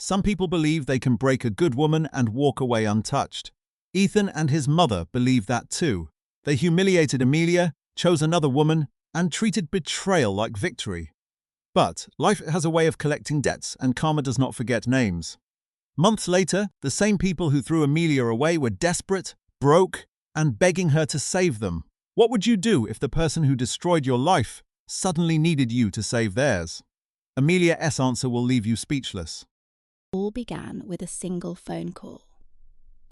Some people believe they can break a good woman and walk away untouched. Ethan and his mother believe that too. They humiliated Amelia, chose another woman, and treated betrayal like victory. But life has a way of collecting debts, and karma does not forget names. Months later, the same people who threw Amelia away were desperate, broke, and begging her to save them. What would you do if the person who destroyed your life suddenly needed you to save theirs? Amelia's answer will leave you speechless. All began with a single phone call.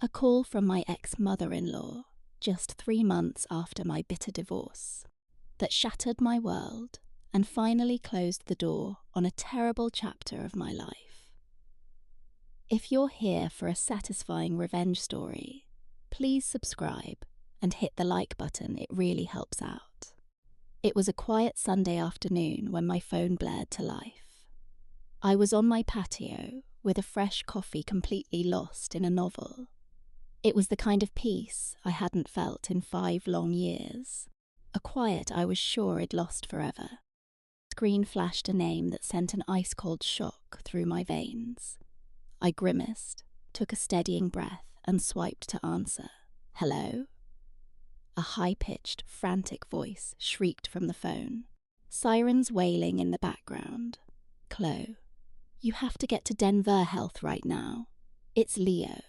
A call from my ex-mother-in-law, just 3 months after my bitter divorce, that shattered my world and finally closed the door on a terrible chapter of my life. If you're here for a satisfying revenge story, please subscribe and hit the like button, it really helps out. It was a quiet Sunday afternoon when my phone blared to life. I was on my patio with a fresh coffee completely lost in a novel. It was the kind of peace I hadn't felt in 5 long years, a quiet I was sure I'd lost forever. The screen flashed a name that sent an ice-cold shock through my veins. I grimaced, took a steadying breath, and swiped to answer. Hello? A high-pitched, frantic voice shrieked from the phone, sirens wailing in the background. Chloe, you have to get to Denver Health right now. It's Leo.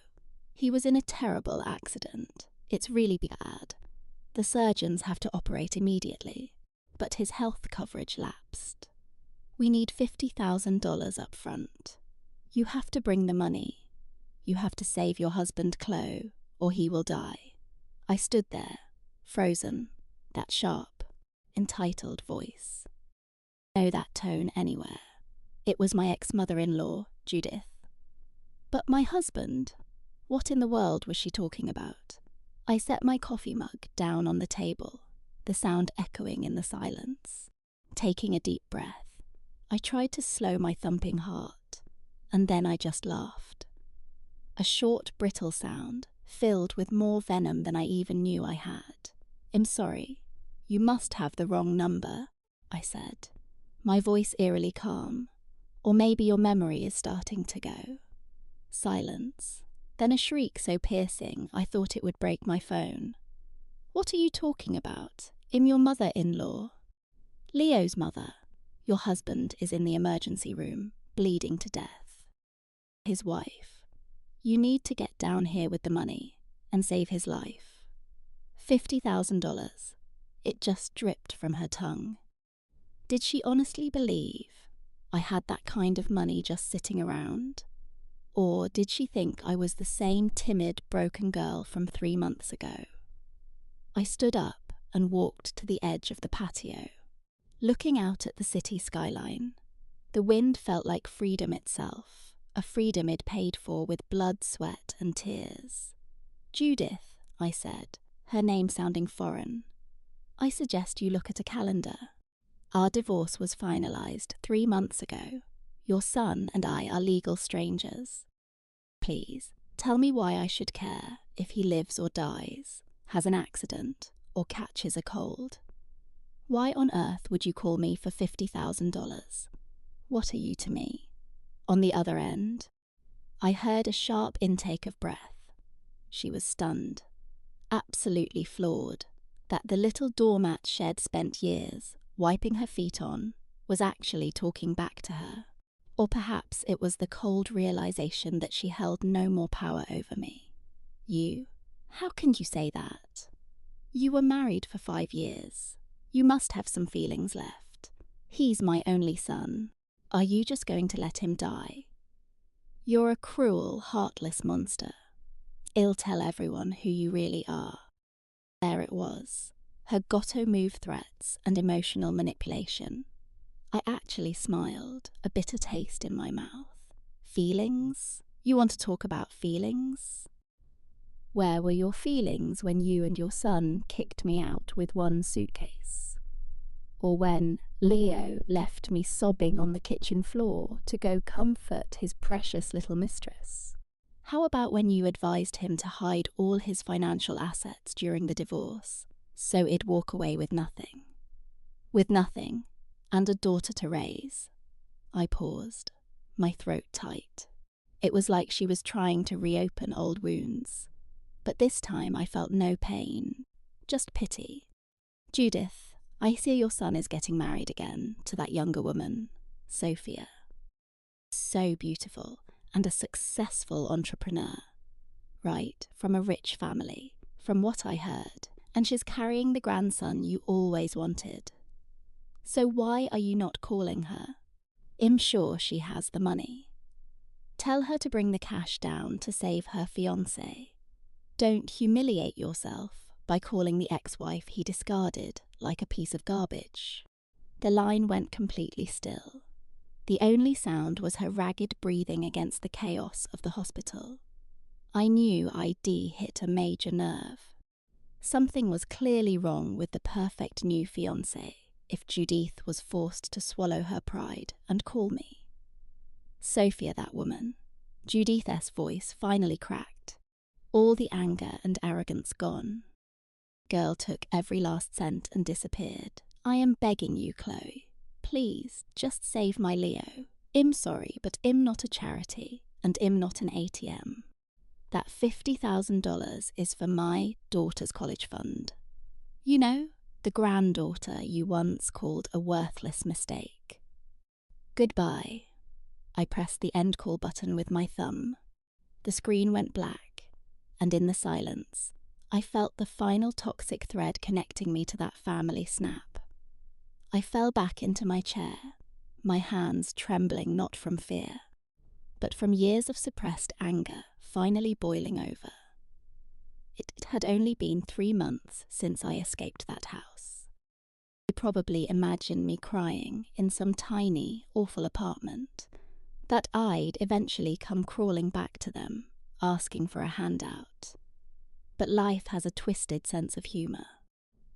He was in a terrible accident. It's really bad. The surgeons have to operate immediately, but his health coverage lapsed. We need $50,000 up front. You have to bring the money. You have to save your husband, Chloe, or he will die. I stood there, frozen, that sharp, entitled voice. I know that tone anywhere. It was my ex-mother-in-law, Judith. But my husband, what in the world was she talking about? I set my coffee mug down on the table, the sound echoing in the silence. Taking a deep breath, I tried to slow my thumping heart, and then I just laughed. A short, brittle sound, filled with more venom than I even knew I had. I'm sorry, you must have the wrong number, I said, my voice eerily calm. Or maybe your memory is starting to go. Silence, then a shriek so piercing I thought it would break my phone. What are you talking about? I'm your mother-in-law. Leo's mother. Your husband is in the emergency room, bleeding to death. His wife. You need to get down here with the money and save his life. $50,000. It just dripped from her tongue. Did she honestly believe I had that kind of money just sitting around? Or did she think I was the same timid, broken girl from 3 months ago? I stood up and walked to the edge of the patio, looking out at the city skyline. The wind felt like freedom itself, a freedom I'd paid for with blood, sweat, and tears. Judith, I said, her name sounding foreign. I suggest you look at a calendar. Our divorce was finalized 3 months ago. Your son and I are legal strangers. Please, tell me why I should care if he lives or dies, has an accident, or catches a cold. Why on earth would you call me for $50,000? What are you to me? On the other end, I heard a sharp intake of breath. She was stunned, absolutely floored, that the little doormat shed spent years wiping her feet on, was actually talking back to her. Or perhaps it was the cold realization that she held no more power over me. You? How can you say that? You were married for 5 years. You must have some feelings left. He's my only son. Are you just going to let him die? You're a cruel, heartless monster. I'll tell everyone who you really are. There it was. Her got-to-move threats and emotional manipulation. I actually smiled, a bitter taste in my mouth. Feelings? You want to talk about feelings? Where were your feelings when you and your son kicked me out with 1 suitcase? Or when Leo left me sobbing on the kitchen floor to go comfort his precious little mistress? How about when you advised him to hide all his financial assets during the divorce, so he'd walk away with nothing? With nothing, and a daughter to raise. I paused, my throat tight. It was like she was trying to reopen old wounds. But this time I felt no pain, just pity. "Judith, I see your son is getting married again to that younger woman, Sophia. So beautiful and a successful entrepreneur. Right, from a rich family, from what I heard, and she's carrying the grandson you always wanted. So why are you not calling her? I'm sure she has the money. Tell her to bring the cash down to save her fiancé. Don't humiliate yourself by calling the ex-wife he discarded like a piece of garbage." The line went completely still. The only sound was her ragged breathing against the chaos of the hospital. I knew ID hit a major nerve. Something was clearly wrong with the perfect new fiancé if Judith was forced to swallow her pride and call me. Sophia, that woman. Judith's voice finally cracked. All the anger and arrogance gone. Girl took every last cent and disappeared. "I am begging you, Chloe. Please, just save my Leo. I'm sorry, but I'm not a charity, and I'm not an ATM. That $50,000 is for my daughter's college fund. You know, the granddaughter you once called a worthless mistake. Goodbye." I pressed the end call button with my thumb. The screen went black, and in the silence, I felt the final toxic thread connecting me to that family snap. I fell back into my chair, my hands trembling not from fear, but from years of suppressed anger finally boiling over. It had only been 3 months since I escaped that house. You probably imagine me crying in some tiny, awful apartment, that I'd eventually come crawling back to them, asking for a handout. But life has a twisted sense of humour.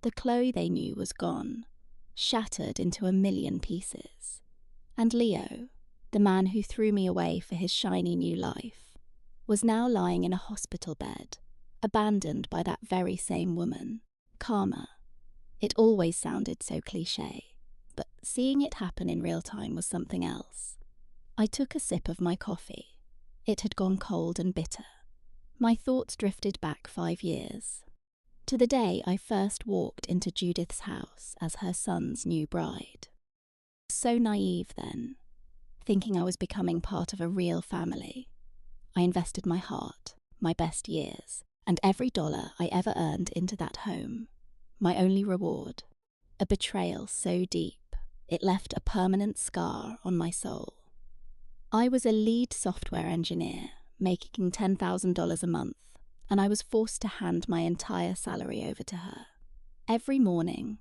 The Chloe they knew was gone, shattered into a million pieces. And Leo, the man who threw me away for his shiny new life, was now lying in a hospital bed, abandoned by that very same woman, Karma. It always sounded so cliché, but seeing it happen in real time was something else. I took a sip of my coffee. It had gone cold and bitter. My thoughts drifted back 5 years, to the day I first walked into Judith's house as her son's new bride. So naive then, thinking I was becoming part of a real family. I invested my heart, my best years, and every dollar I ever earned into that home. My only reward, a betrayal so deep, it left a permanent scar on my soul. I was a lead software engineer, making $10,000 a month, and I was forced to hand my entire salary over to her. Every morning,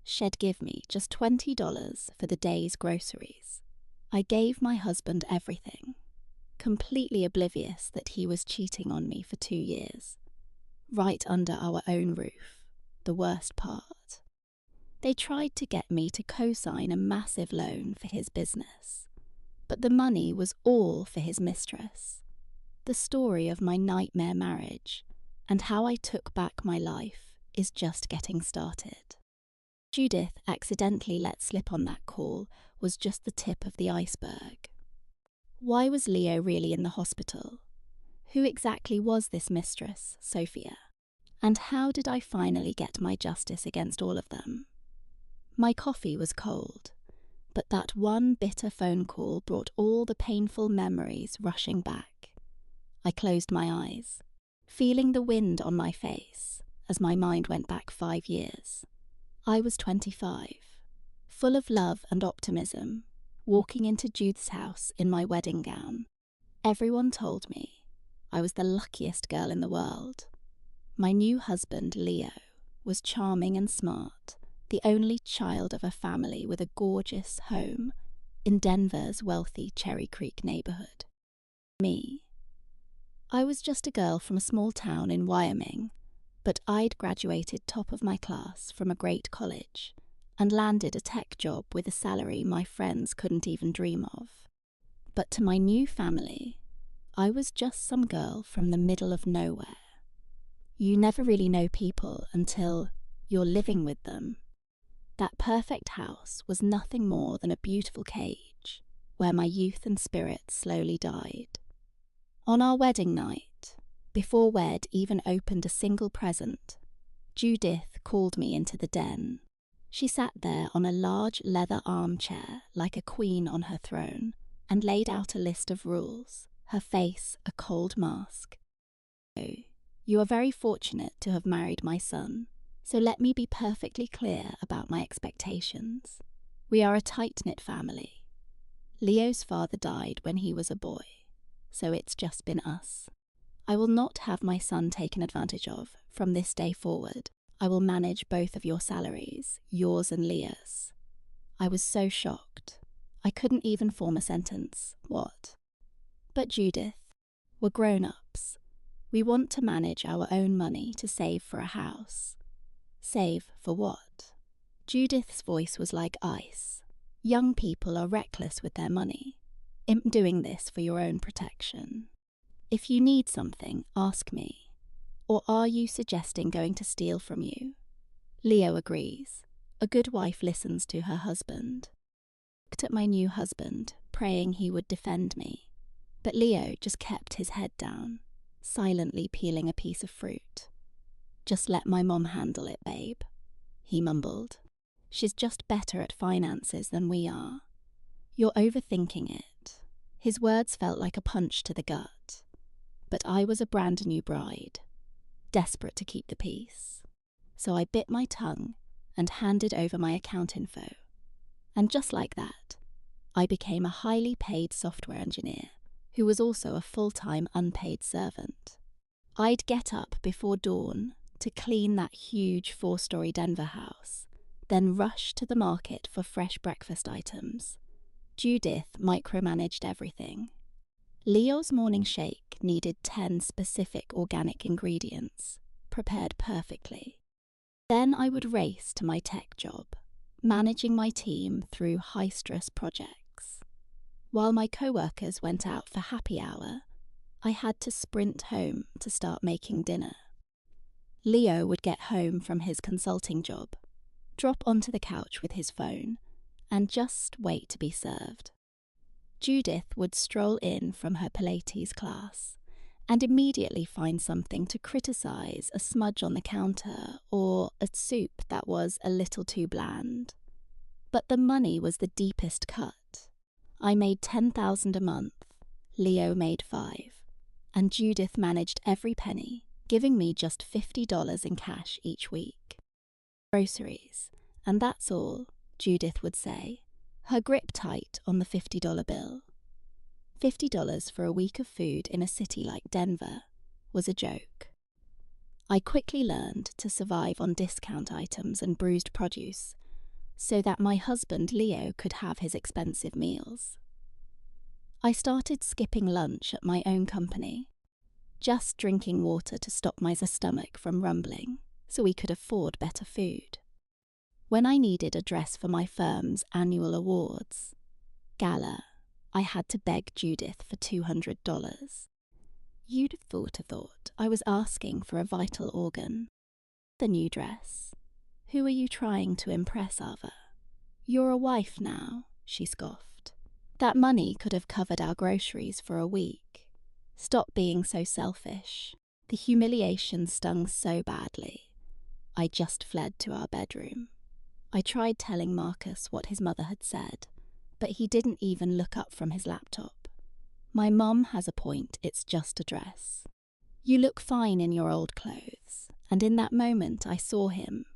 she'd give me just $20 for the day's groceries. I gave my husband everything, completely oblivious that he was cheating on me for 2 years. Right under our own roof, the worst part. They tried to get me to co-sign a massive loan for his business, but the money was all for his mistress. The story of my nightmare marriage and how I took back my life is just getting started. Judith accidentally let slip on that call was just the tip of the iceberg. Why was Leo really in the hospital? Who exactly was this mistress, Sophia? And how did I finally get my justice against all of them? My coffee was cold, but that one bitter phone call brought all the painful memories rushing back. I closed my eyes, feeling the wind on my face as my mind went back 5 years. I was 25, full of love and optimism, walking into Jude's house in my wedding gown. Everyone told me I was the luckiest girl in the world. My new husband, Leo, was charming and smart, the only child of a family with a gorgeous home in Denver's wealthy Cherry Creek neighborhood. Me. I was just a girl from a small town in Wyoming, but I'd graduated top of my class from a great college and landed a tech job with a salary my friends couldn't even dream of. But to my new family, I was just some girl from the middle of nowhere. You never really know people until you're living with them. That perfect house was nothing more than a beautiful cage where my youth and spirit slowly died. On our wedding night, before Wed even opened a single present, Judith called me into the den. She sat there on a large leather armchair like a queen on her throne and laid out a list of rules, her face a cold mask. "You are very fortunate to have married my son, so let me be perfectly clear about my expectations. We are a tight-knit family. Leo's father died when he was a boy, so it's just been us. I will not have my son taken advantage of from this day forward. I will manage both of your salaries, yours and Leo's." I was so shocked. I couldn't even form a sentence. What? "But Judith, we're grown-ups. We want to manage our own money to save for a house." "Save for what?" Judith's voice was like ice. "Young people are reckless with their money. I'm doing this for your own protection. If you need something, ask me. Or are you suggesting going to steal from you?" Leo agrees. A good wife listens to her husband. I looked at my new husband, praying he would defend me. But Leo just kept his head down, silently peeling a piece of fruit. "Just let my mom handle it, babe," he mumbled. "She's just better at finances than we are. You're overthinking it." His words felt like a punch to the gut. But I was a brand new bride, desperate to keep the peace. So I bit my tongue and handed over my account info. And just like that, I became a highly paid software engineer who was also a full-time unpaid servant. I'd get up before dawn to clean that huge 4-story Denver house, then rush to the market for fresh breakfast items. Judith micromanaged everything. Leo's morning shake needed 10 specific organic ingredients, prepared perfectly. Then I would race to my tech job, managing my team through high-stress projects. While my co-workers went out for happy hour, I had to sprint home to start making dinner. Leo would get home from his consulting job, drop onto the couch with his phone, and just wait to be served. Judith would stroll in from her Pilates class and immediately find something to criticize: a smudge on the counter or a soup that was a little too bland. But the money was the deepest cut. I made $10,000 a month, Leo made $5, and Judith managed every penny, giving me just $50 in cash each week. Groceries, and that's all, Judith would say, her grip tight on the $50 bill. $50 for a week of food in a city like Denver was a joke. I quickly learned to survive on discount items and bruised produce, so that my husband Leo could have his expensive meals. I started skipping lunch at my own company, just drinking water to stop my stomach from rumbling, so we could afford better food. When I needed a dress for my firm's annual awards gala, I had to beg Judith for $200. You'd have thought I was asking for a vital organ. The new dress. Who are you trying to impress, Ava? You're a wife now, she scoffed. That money could have covered our groceries for a week. Stop being so selfish. The humiliation stung so badly. I just fled to our bedroom. I tried telling Marcus what his mother had said, but he didn't even look up from his laptop. My mum has a point, it's just a dress. You look fine in your old clothes, and in that moment I saw him.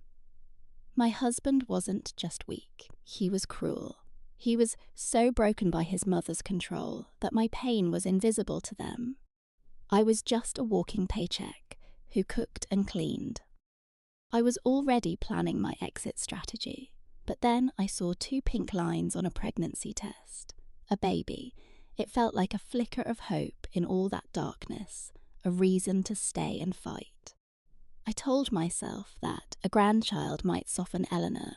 My husband wasn't just weak, he was cruel. He was so broken by his mother's control that my pain was invisible to them. I was just a walking paycheck who cooked and cleaned. I was already planning my exit strategy, but then I saw 2 pink lines on a pregnancy test. A baby. It felt like a flicker of hope in all that darkness, a reason to stay and fight. I told myself that a grandchild might soften Eleanor,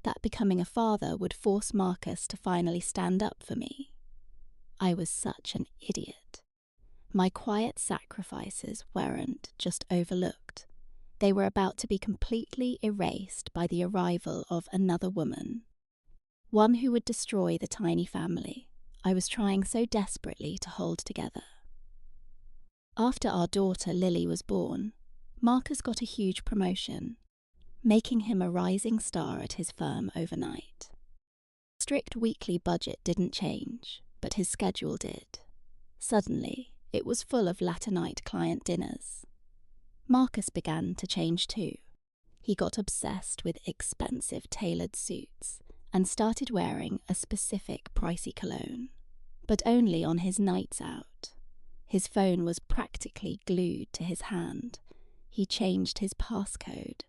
that becoming a father would force Marcus to finally stand up for me. I was such an idiot. My quiet sacrifices weren't just overlooked. They were about to be completely erased by the arrival of another woman. One who would destroy the tiny family I was trying so desperately to hold together. After our daughter Lily was born, Marcus got a huge promotion, making him a rising star at his firm overnight. Strict weekly budget didn't change, but his schedule did. Suddenly, it was full of later-night client dinners. Marcus began to change too. He got obsessed with expensive tailored suits and started wearing a specific pricey cologne, but only on his nights out. His phone was practically glued to his hand. He changed his passcode,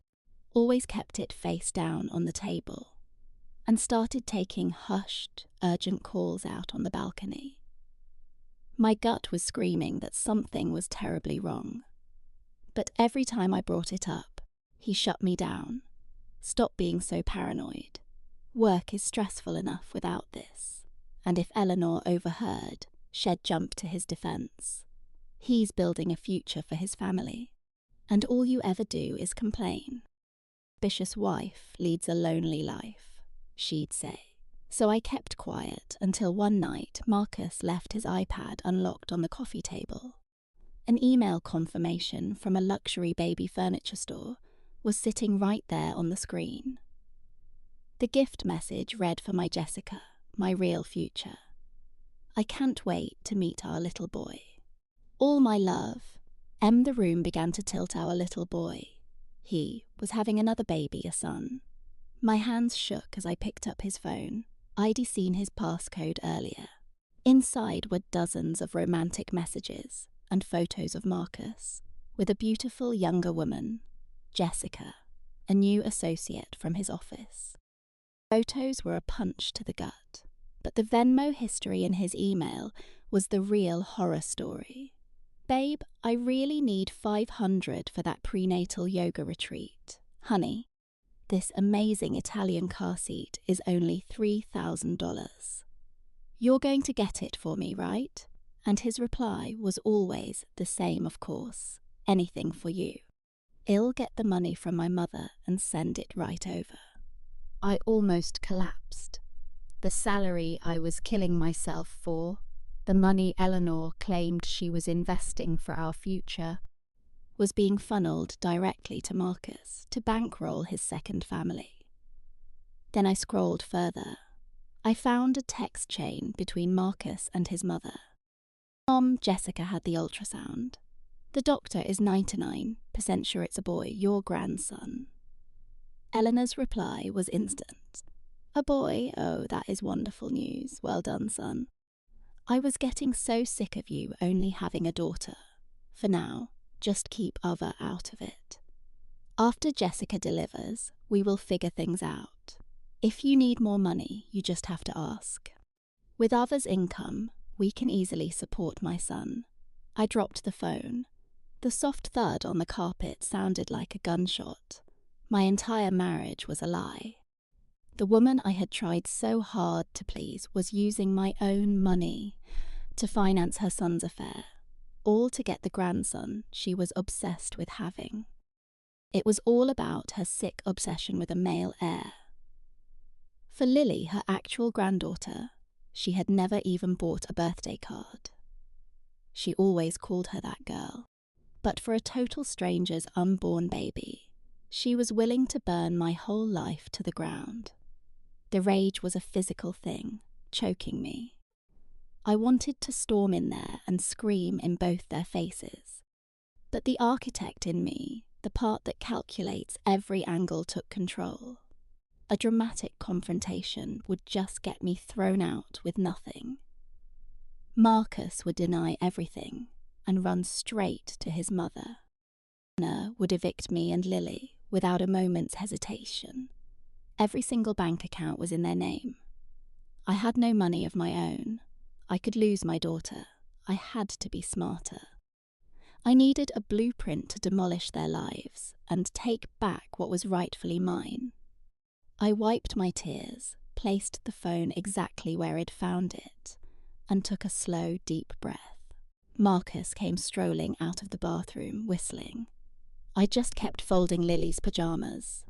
always kept it face down on the table, and started taking hushed, urgent calls out on the balcony. My gut was screaming that something was terribly wrong. But every time I brought it up, he shut me down. Stop being so paranoid. Work is stressful enough without this. And if Eleanor overheard, she'd jump to his defense. He's building a future for his family, and all you ever do is complain. Ambitious wife leads a lonely life, she'd say. So I kept quiet until one night Marcus left his iPad unlocked on the coffee table. An email confirmation from a luxury baby furniture store was sitting right there on the screen. The gift message read for my Jessica, my real future. I can't wait to meet our little boy. All my love. The room began to tilt our little boy. He was having another baby, a son. My hands shook as I picked up his phone. I'd seen his passcode earlier. Inside were dozens of romantic messages and photos of Marcus, with a beautiful younger woman, Jessica, a new associate from his office. Photos were a punch to the gut, but the Venmo history in his email was the real horror story. Babe, I really need $500 for that prenatal yoga retreat. Honey, this amazing Italian car seat is only $3,000. You're going to get it for me, right? And his reply was always the same, of course. Anything for you. I'll get the money from my mother and send it right over. I almost collapsed. The salary I was killing myself for, the money Eleanor claimed she was investing for our future, was being funneled directly to Marcus to bankroll his second family. Then I scrolled further. I found a text chain between Marcus and his mother. Mom, Jessica had the ultrasound. The doctor is 99% sure it's a boy, your grandson. Eleanor's reply was instant. A boy? Oh, that is wonderful news. Well done, son. I was getting so sick of you only having a daughter. For now, just keep other out of it. After Jessica delivers, we will figure things out. If you need more money, you just have to ask. With other's income, we can easily support my son. I dropped the phone. The soft thud on the carpet sounded like a gunshot. My entire marriage was a lie. The woman I had tried so hard to please was using my own money to finance her son's affair, all to get the grandson she was obsessed with having. It was all about her sick obsession with a male heir. For Lily, her actual granddaughter, she had never even bought a birthday card. She always called her that girl. But for a total stranger's unborn baby, she was willing to burn my whole life to the ground. The rage was a physical thing, choking me. I wanted to storm in there and scream in both their faces. But the architect in me, the part that calculates every angle, took control. A dramatic confrontation would just get me thrown out with nothing. Marcus would deny everything and run straight to his mother. Anna would evict me and Lily without a moment's hesitation. Every single bank account was in their name. I had no money of my own. I could lose my daughter. I had to be smarter. I needed a blueprint to demolish their lives and take back what was rightfully mine. I wiped my tears, placed the phone exactly where I'd found it, and took a slow, deep breath. Marcus came strolling out of the bathroom, whistling. I just kept folding Lily's pajamas.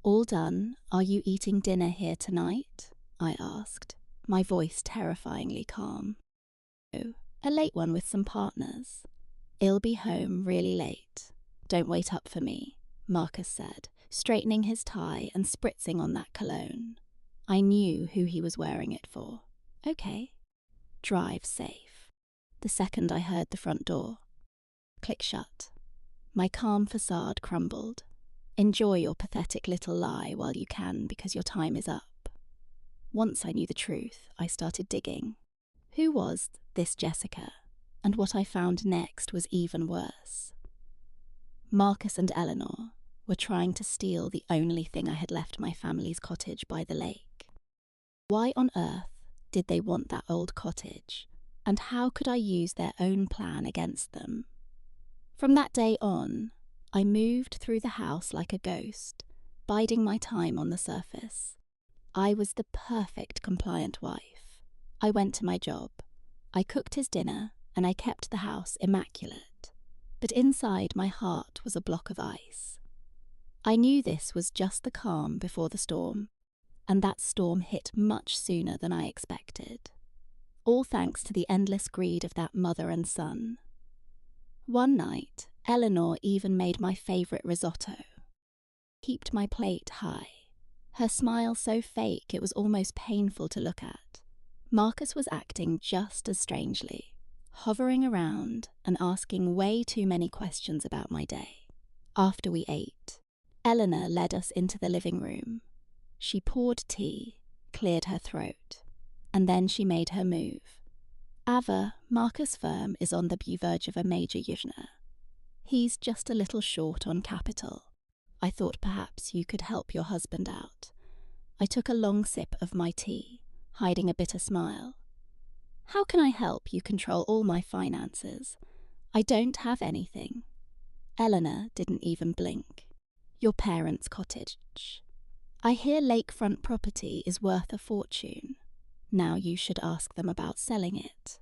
All done? Are you eating dinner here tonight? I asked, my voice terrifyingly calm. Oh, a late one with some partners. "I'll be home really late. Don't wait up for me," Marcus said, straightening his tie and spritzing on that cologne. I knew who he was wearing it for. Okay. Drive safe. The second I heard the front door click shut, my calm facade crumbled. Enjoy your pathetic little lie while you can, because your time is up. Once I knew the truth, I started digging. Who was this Jessica? And what I found next was even worse. Marcus and Eleanor were trying to steal the only thing I had left my family's cottage by the lake. Why on earth did they want that old cottage? And how could I use their own plan against them? From that day on, I moved through the house like a ghost, biding my time on the surface. I was the perfect compliant wife. I went to my job. I cooked his dinner, and I kept the house immaculate. But inside my heart was a block of ice. I knew this was just the calm before the storm, and that storm hit much sooner than I expected. All thanks to the endless greed of that mother and son. One night, Eleanor even made my favourite risotto. Heaped my plate high. Her smile so fake it was almost painful to look at. Marcus was acting just as strangely, hovering around and asking way too many questions about my day. After we ate, Eleanor led us into the living room. She poured tea, cleared her throat, and then she made her move. Ava, Marcus' firm is on the verge of a major yuzhna. He's just a little short on capital. I thought perhaps you could help your husband out. I took a long sip of my tea, hiding a bitter smile. How can I help you control all my finances? I don't have anything. Eleanor didn't even blink. Your parents' cottage. I hear lakefront property is worth a fortune. Now you should ask them about selling it.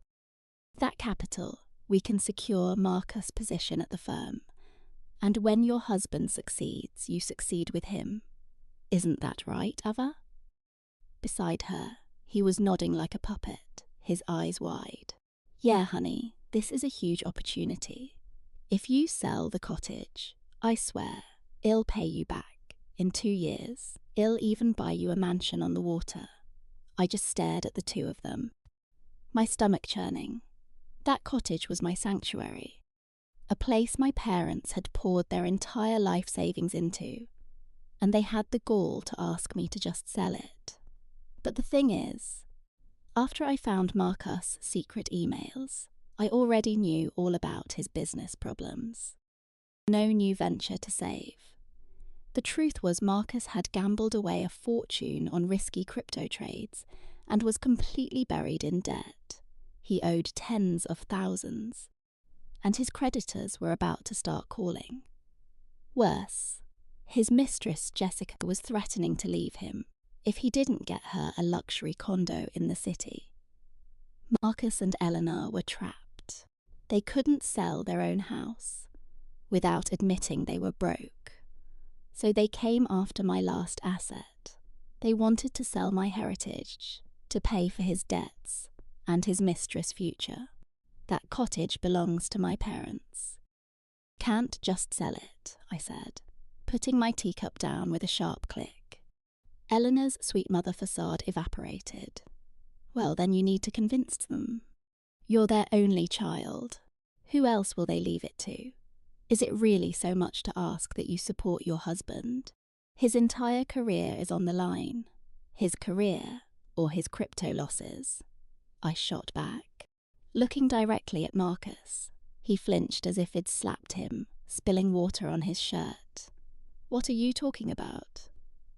That capital, we can secure Marcus' position at the firm. And when your husband succeeds, you succeed with him. Isn't that right, Ava? Beside her, he was nodding like a puppet, his eyes wide. Yeah, honey, this is a huge opportunity. If you sell the cottage, I swear, I'll pay you back. In 2 years, I'll even buy you a mansion on the water. I just stared at the two of them, my stomach churning. That cottage was my sanctuary, a place my parents had poured their entire life savings into, and they had the gall to ask me to just sell it. But the thing is, after I found Marcus' secret emails, I already knew all about his business problems. No new venture to save. The truth was Marcus had gambled away a fortune on risky crypto trades and was completely buried in debt. He owed tens of thousands, and his creditors were about to start calling. Worse, his mistress Jessica was threatening to leave him if he didn't get her a luxury condo in the city. Marcus and Eleanor were trapped. They couldn't sell their own house without admitting they were broke. So they came after my last asset. They wanted to sell my heritage to pay for his debts and his mistress' future. That cottage belongs to my parents. Can't just sell it, I said, putting my teacup down with a sharp click. Eleanor's sweet mother facade evaporated. Well, then you need to convince them. You're their only child. Who else will they leave it to? Is it really so much to ask that you support your husband? His entire career is on the line. His career or his crypto losses? I shot back, looking directly at Marcus. He flinched as if I'd slapped him, spilling water on his shirt. What are you talking about?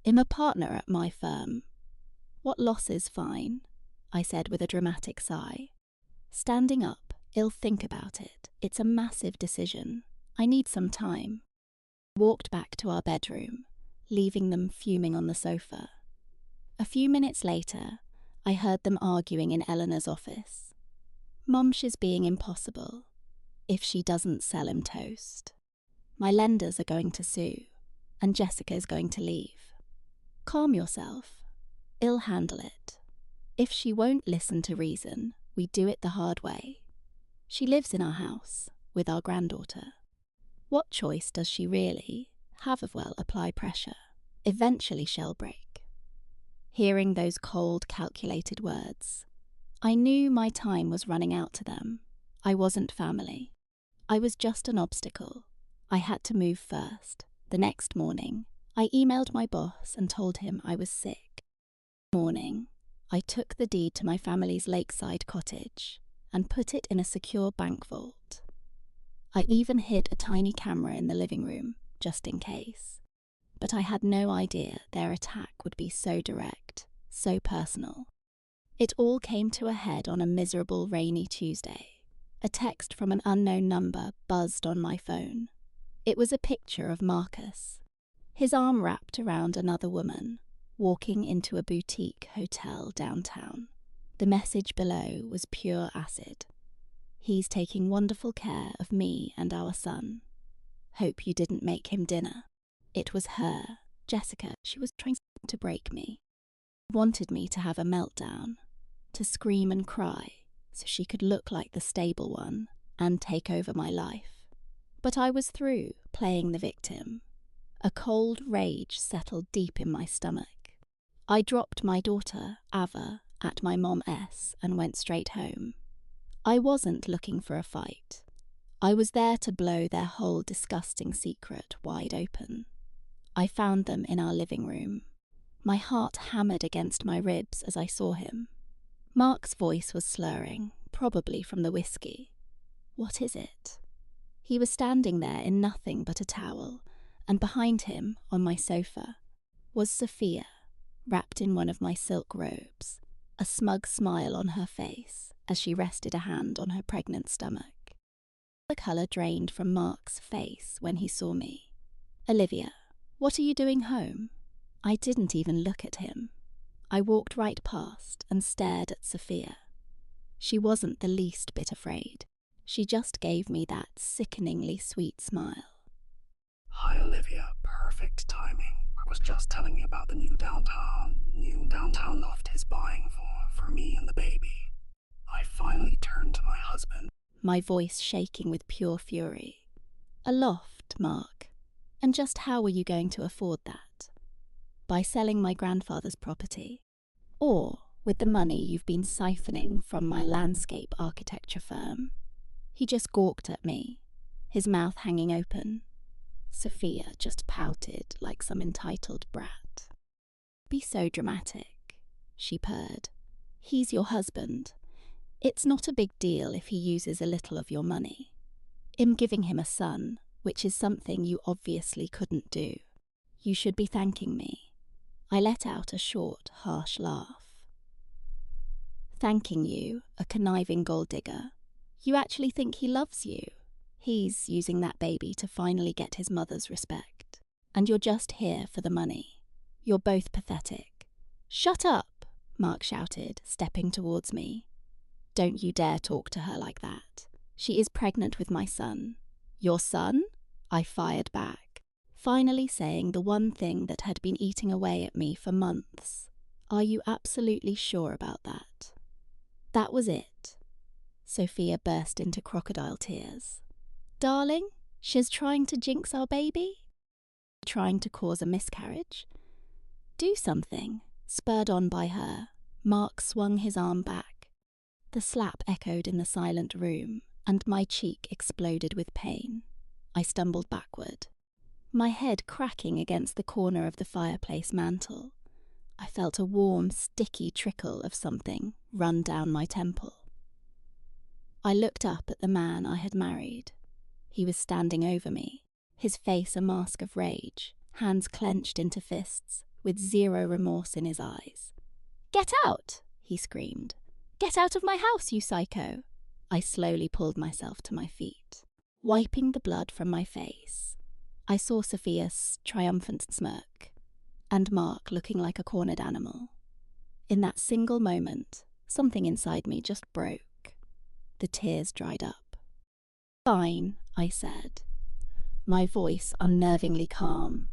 I'm a partner at my firm. What losses, fine, I said with a dramatic sigh. Standing up, I'll think about it. It's a massive decision. I need some time. Walked back to our bedroom, leaving them fuming on the sofa. A few minutes later, I heard them arguing in Eleanor's office. Mom, she's being impossible. If she doesn't sell him toast. My lenders are going to sue, and Jessica's going to leave. Calm yourself. I'll handle it. If she won't listen to reason, we do it the hard way. She lives in our house. with our granddaughter. What choice does she really have of, well, apply pressure? Eventually she'll break. Hearing those cold, calculated words, I knew my time was running out to them. I wasn't family. I was just an obstacle. I had to move first. The next morning, I emailed my boss and told him I was sick. Morning, I took the deed to my family's lakeside cottage and put it in a secure bank vault. I even hid a tiny camera in the living room, just in case. But I had no idea their attack would be so direct, so personal. It all came to a head on a miserable rainy Tuesday. A text from an unknown number buzzed on my phone. It was a picture of Marcus, his arm wrapped around another woman, walking into a boutique hotel downtown. The message below was pure acid. He's taking wonderful care of me and our son. Hope you didn't make him dinner. It was her, Jessica. She was trying to break me. Wanted me to have a meltdown, to scream and cry, so she could look like the stable one and take over my life. But I was through playing the victim. A cold rage settled deep in my stomach. I dropped my daughter, Ava, at my Mom S and went straight home. I wasn't looking for a fight. I was there to blow their whole disgusting secret wide open. I found them in our living room. My heart hammered against my ribs as I saw him. Mark's voice was slurring, probably from the whiskey. What is it? He was standing there in nothing but a towel, and behind him, on my sofa, was Sophia, wrapped in one of my silk robes, a smug smile on her face as she rested a hand on her pregnant stomach. The colour drained from Mark's face when he saw me. "Olivia, what are you doing home?" I didn't even look at him. I walked right past and stared at Sophia. She wasn't the least bit afraid. She just gave me that sickeningly sweet smile. "Hi, Olivia. Perfect timing. I was just telling you about the new downtown loft he's buying for me and the baby. I finally turned to my husband." My voice shaking with pure fury. "A loft, Mark? And just how were you going to afford that? By selling my grandfather's property? Or with the money you've been siphoning from my landscape architecture firm?" He just gawked at me, his mouth hanging open. Sophia just pouted like some entitled brat. "Be so dramatic," she purred. "He's your husband. It's not a big deal if he uses a little of your money. I'm giving him a son, which is something you obviously couldn't do. You should be thanking me." I let out a short, harsh laugh. "Thanking you, a conniving gold digger? You actually think he loves you? He's using that baby to finally get his mother's respect. And you're just here for the money. You're both pathetic." "Shut up," Mark shouted, stepping towards me. "Don't you dare talk to her like that. She is pregnant with my son." "Your son?" I fired back, finally saying the one thing that had been eating away at me for months. "Are you absolutely sure about that?" That was it. Sophia burst into crocodile tears. "Darling, she's trying to jinx our baby? Trying to cause a miscarriage? Do something." Spurred on by her, Mark swung his arm back. The slap echoed in the silent room, and my cheek exploded with pain. I stumbled backward, my head cracking against the corner of the fireplace mantel. I felt a warm, sticky trickle of something run down my temple. I looked up at the man I had married. He was standing over me, his face a mask of rage, hands clenched into fists, with zero remorse in his eyes. "Get out!" he screamed. "Get out of my house, you psycho!" I slowly pulled myself to my feet, wiping the blood from my face. I saw Sophia's triumphant smirk, and Mark looking like a cornered animal. In that single moment, something inside me just broke. The tears dried up. "Fine," I said, my voice unnervingly calm.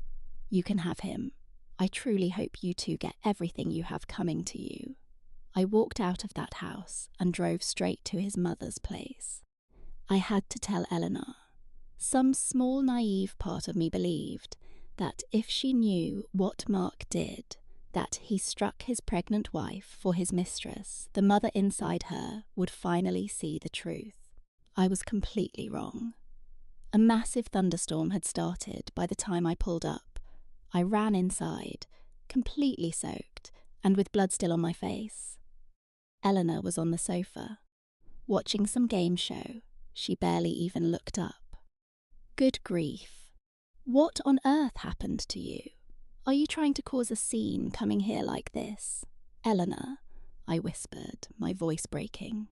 "You can have him. I truly hope you two get everything you have coming to you." I walked out of that house and drove straight to his mother's place. I had to tell Eleanor. Some small naive part of me believed that if she knew what Mark did, that he struck his pregnant wife for his mistress, the mother inside her would finally see the truth. I was completely wrong. A massive thunderstorm had started by the time I pulled up. I ran inside, completely soaked and with blood still on my face. Eleanor was on the sofa, watching some game show. She barely even looked up. Good grief. What on earth happened to you? Are you trying to cause a scene coming here like this? Eleanor, I whispered, my voice breaking.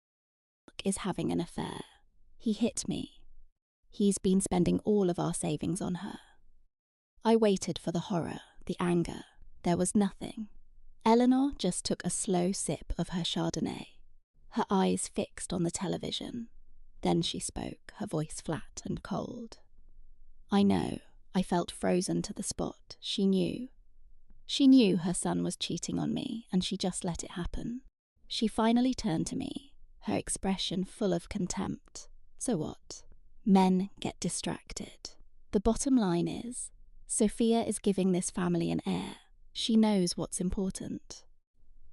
Mark is having an affair. He hit me. He's been spending all of our savings on her. I waited for the horror, the anger. There was nothing. Eleanor just took a slow sip of her Chardonnay, her eyes fixed on the television. Then she spoke, her voice flat and cold. I know. I felt frozen to the spot. She knew. She knew her son was cheating on me, and she just let it happen. She finally turned to me, her expression full of contempt. So what? Men get distracted. The bottom line is, Sophia is giving this family an heir. She knows what's important.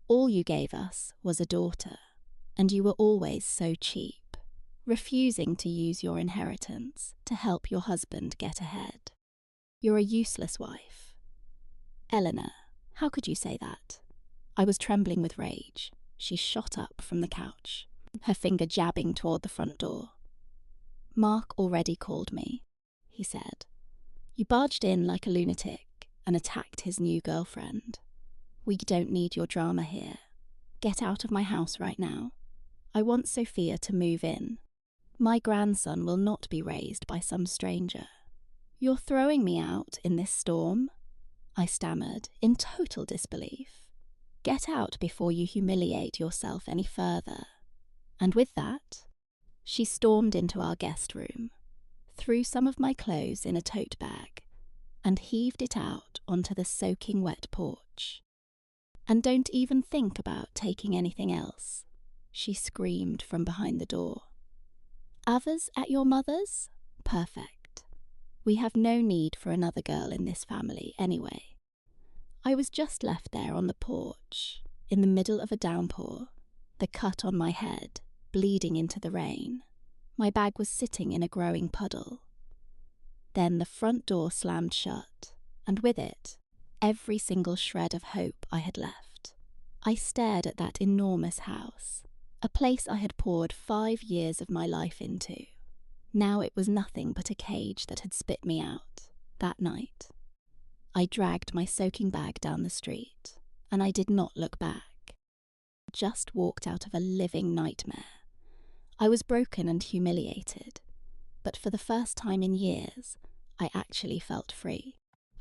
All you gave us was a daughter, and you were always so cheap, refusing to use your inheritance to help your husband get ahead. You're a useless wife. Eleanor, how could you say that? I was trembling with rage. She shot up from the couch, her finger jabbing toward the front door. Mark already called me, he said. You barged in like a lunatic and attacked his new girlfriend. We don't need your drama here. Get out of my house right now. I want Sophia to move in. My grandson will not be raised by some stranger. You're throwing me out in this storm? I stammered, in total disbelief. Get out before you humiliate yourself any further. And with that, she stormed into our guest room, threw some of my clothes in a tote bag, and heaved it out onto the soaking wet porch. And don't even think about taking anything else, she screamed from behind the door. Others at your mother's? Perfect. We have no need for another girl in this family anyway. I was just left there on the porch, in the middle of a downpour, the cut on my head, bleeding into the rain. My bag was sitting in a growing puddle. Then the front door slammed shut, and with it, every single shred of hope I had left. I stared at that enormous house, a place I had poured 5 years of my life into. Now it was nothing but a cage that had spit me out, that night. I dragged my soaking bag down the street, and I did not look back. Just walked out of a living nightmare. I was broken and humiliated, but for the first time in years, I actually felt free.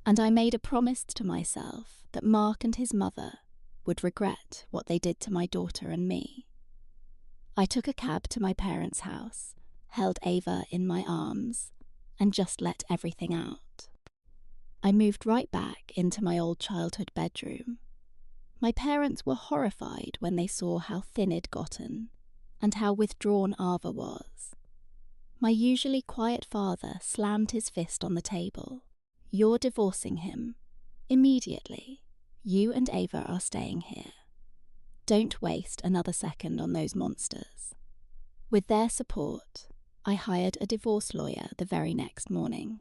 And I made a promise to myself that Mark and his mother would regret what they did to my daughter and me. I took a cab to my parents' house, held Ava in my arms, and just let everything out. I moved right back into my old childhood bedroom. My parents were horrified when they saw how thin it'd gotten, and how withdrawn Ava was. My usually quiet father slammed his fist on the table. You're divorcing him. Immediately. You and Ava are staying here. Don't waste another second on those monsters. With their support, I hired a divorce lawyer the very next morning,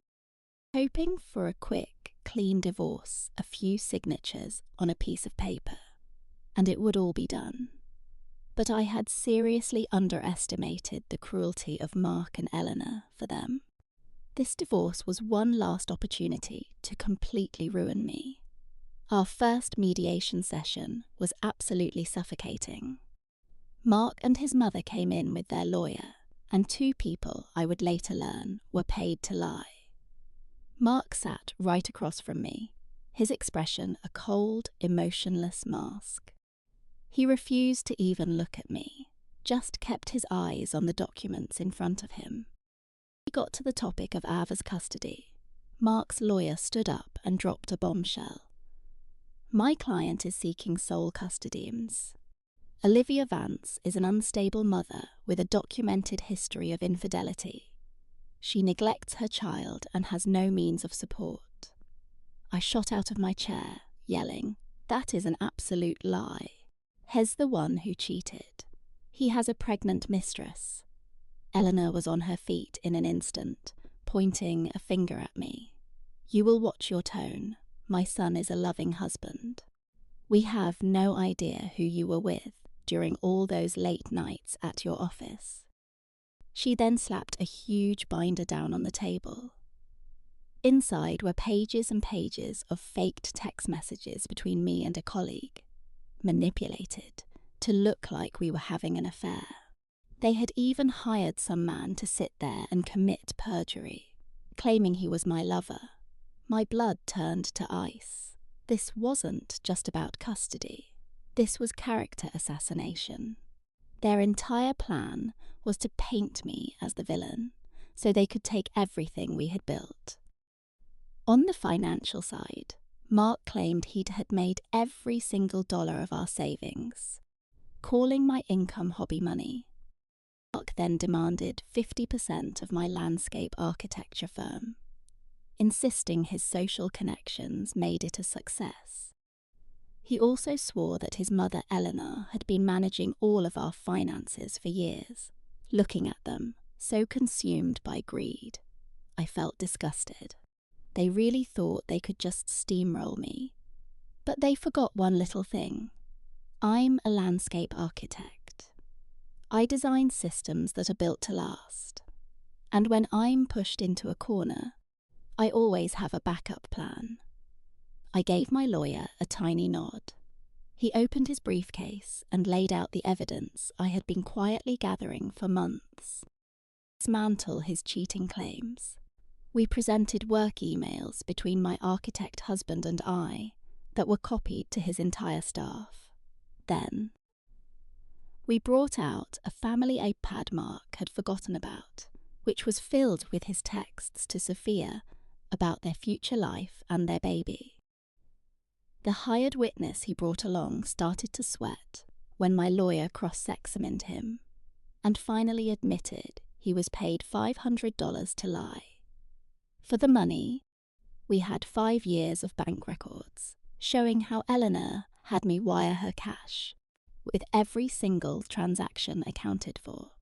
hoping for a quick, clean divorce, a few signatures on a piece of paper, and it would all be done. But I had seriously underestimated the cruelty of Mark and Eleanor for them. This divorce was one last opportunity to completely ruin me. Our first mediation session was absolutely suffocating. Mark and his mother came in with their lawyer, and 2 people, I would later learn, were paid to lie. Mark sat right across from me, his expression a cold, emotionless mask. He refused to even look at me, just kept his eyes on the documents in front of him. We got to the topic of Ava's custody. Mark's lawyer stood up and dropped a bombshell. My client is seeking sole custody. Olivia Vance is an unstable mother with a documented history of infidelity. She neglects her child and has no means of support. I shot out of my chair, yelling, "That is an absolute lie. He's the one who cheated. He has a pregnant mistress." Eleanor was on her feet in an instant, pointing a finger at me. "You will watch your tone. My son is a loving husband. We have no idea who you were with during all those late nights at your office." She then slapped a huge binder down on the table. Inside were pages and pages of faked text messages between me and a colleague, manipulated to look like we were having an affair. They had even hired some man to sit there and commit perjury, claiming he was my lover. My blood turned to ice. This wasn't just about custody. This was character assassination. Their entire plan was to paint me as the villain, so they could take everything we had built. On the financial side, Mark claimed he had made every single dollar of our savings, calling my income hobby money. Mark then demanded 50% of my landscape architecture firm, insisting his social connections made it a success. He also swore that his mother Eleanor had been managing all of our finances for years, looking at them, so consumed by greed. I felt disgusted. They really thought they could just steamroll me. But they forgot one little thing. I'm a landscape architect. I design systems that are built to last. And when I'm pushed into a corner, I always have a backup plan. I gave my lawyer a tiny nod. He opened his briefcase and laid out the evidence I had been quietly gathering for months. Dismantle his cheating claims. We presented work emails between my architect husband and I that were copied to his entire staff. Then, we brought out a family iPad Mark had forgotten about, which was filled with his texts to Sophia about their future life and their baby. The hired witness he brought along started to sweat when my lawyer cross-examined him and finally admitted he was paid $500 to lie. For the money, we had 5 years of bank records showing how Eleanor had me wire her cash, with every single transaction accounted for.